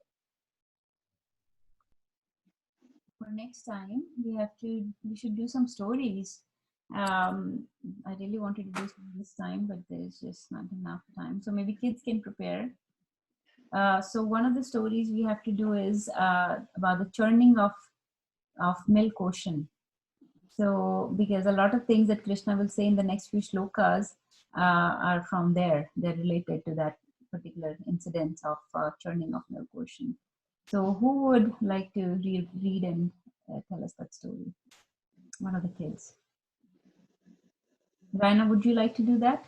For next time, we should do some stories. I really wanted to do some this time, but there's just not enough time. So maybe kids can prepare. So one of the stories we have to do is about the churning of milk ocean. So because a lot of things that Krishna will say in the next few shlokas are from there. They're related to that particular incident of churning of milk ocean. So who would like to read and tell us that story? One of the kids. Raina, would you like to do that?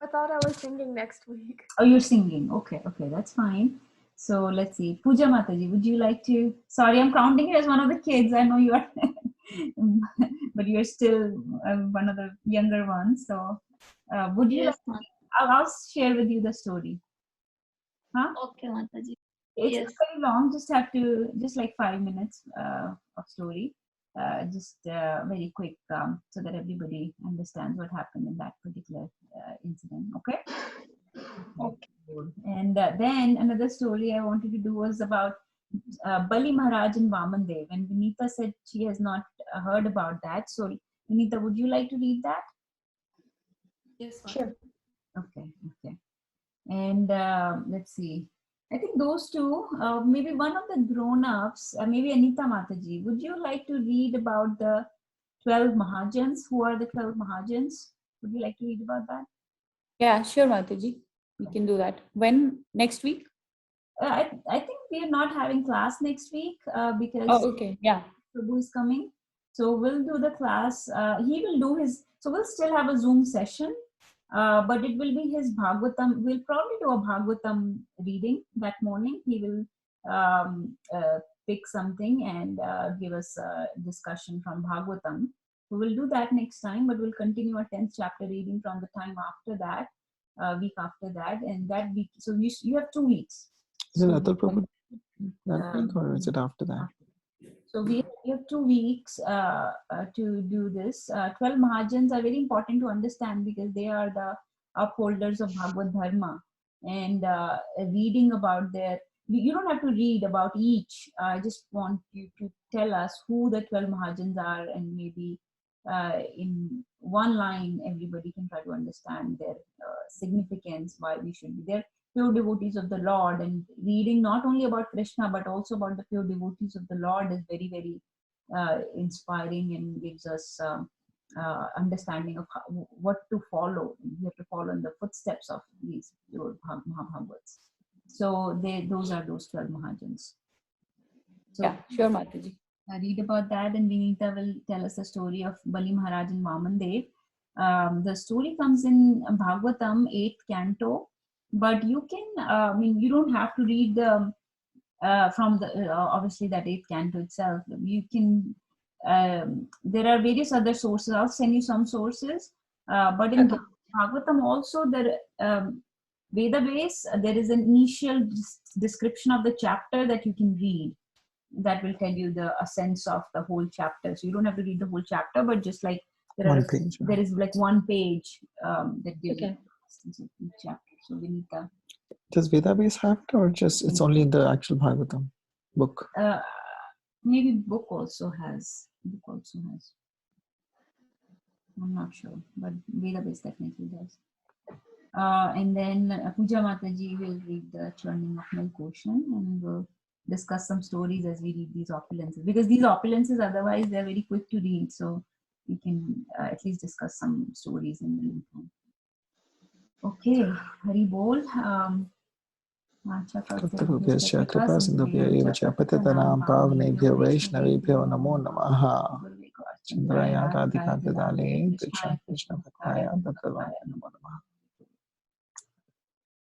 I thought I was singing next week. Oh, you're singing. Okay, that's fine. So let's see. Pooja Mataji, would you like to? Sorry, I'm counting you as one of the kids. I know you are, but you're still one of the younger ones. So would you? Yes, like I'll share with you the story. Huh? Okay, Mataji. It's Yes. not very long. Just like 5 minutes of story. Just very quick, so that everybody understands what happened in that particular incident. Okay. Okay. And then another story I wanted to do was about Bali Maharaj and Vaman Dev. And Vinita said she has not heard about that. So Vinita, would you like to read that? Yes, Sure. Okay. And let's see. I think those two, maybe one of the grown-ups, maybe Anita Mataji, would you like to read about the 12 Mahajans? Who are the 12 Mahajans? Would you like to read about that? Yeah, sure, Mataji. We can do that. When? Next week? I think we are not having class next week because Oh, okay. Yeah. Prabhu is coming. So we'll do the class. He will do his, so we'll still have a Zoom session, but it will be his Bhagavatam. We'll probably do a Bhagavatam reading that morning. He will pick something and give us a discussion from Bhagavatam. So we'll do that next time, but we'll continue our 10th chapter reading from the time after that, week after that, and that week. So you have 2 weeks. Is it Atul Prabhu that week, or is it after that? So we have 2 weeks to do this. 12 Mahajans are very important to understand because they are the upholders of Bhagavad Dharma. And reading about you don't have to read about each. I just want you to tell us who the 12 Mahajans are, and maybe in one line, everybody can try to understand their significance, why we should be there. pure devotees of the Lord, and reading not only about Krishna but also about the pure devotees of the Lord is very, very inspiring and gives us understanding of what to follow. We have to follow in the footsteps of these pure Mahabhagavats. So those are those 12 Mahajans. So Yeah, sure, Mataji. read about that, and Vinita will tell us the story of Bali Maharaj and Vamandev. The story comes in Bhagavatam 8th canto, but you can, you don't have to read the from the obviously that 8th canto itself. You can, there are various other sources. I'll send you some sources, but in Bhagavatam also there, Veda base, there is an initial description of the chapter that you can read. That will tell you a sense of the whole chapter. So you don't have to read the whole chapter, but just like there is like one page that gives you the sense of each chapter. So Vinita. Does Veda base have it, or just it's only in the actual Bhagavatam book? Maybe book also has. I'm not sure, but Veda base definitely does. And then Puja Mataji will read the churning of milk ocean, and we'll discuss some stories as we read these opulences, because these opulences otherwise they're very quick to read, so we can at least discuss some stories in the meantime. Okay, Hari Bol. Tadrupyascha kripa sindhubhyo eva cha patitanam pavanebhyo vaishnavebhyo namo namaha. Chandraya radhika dadale krishna krishna bhaktaya namo namaha.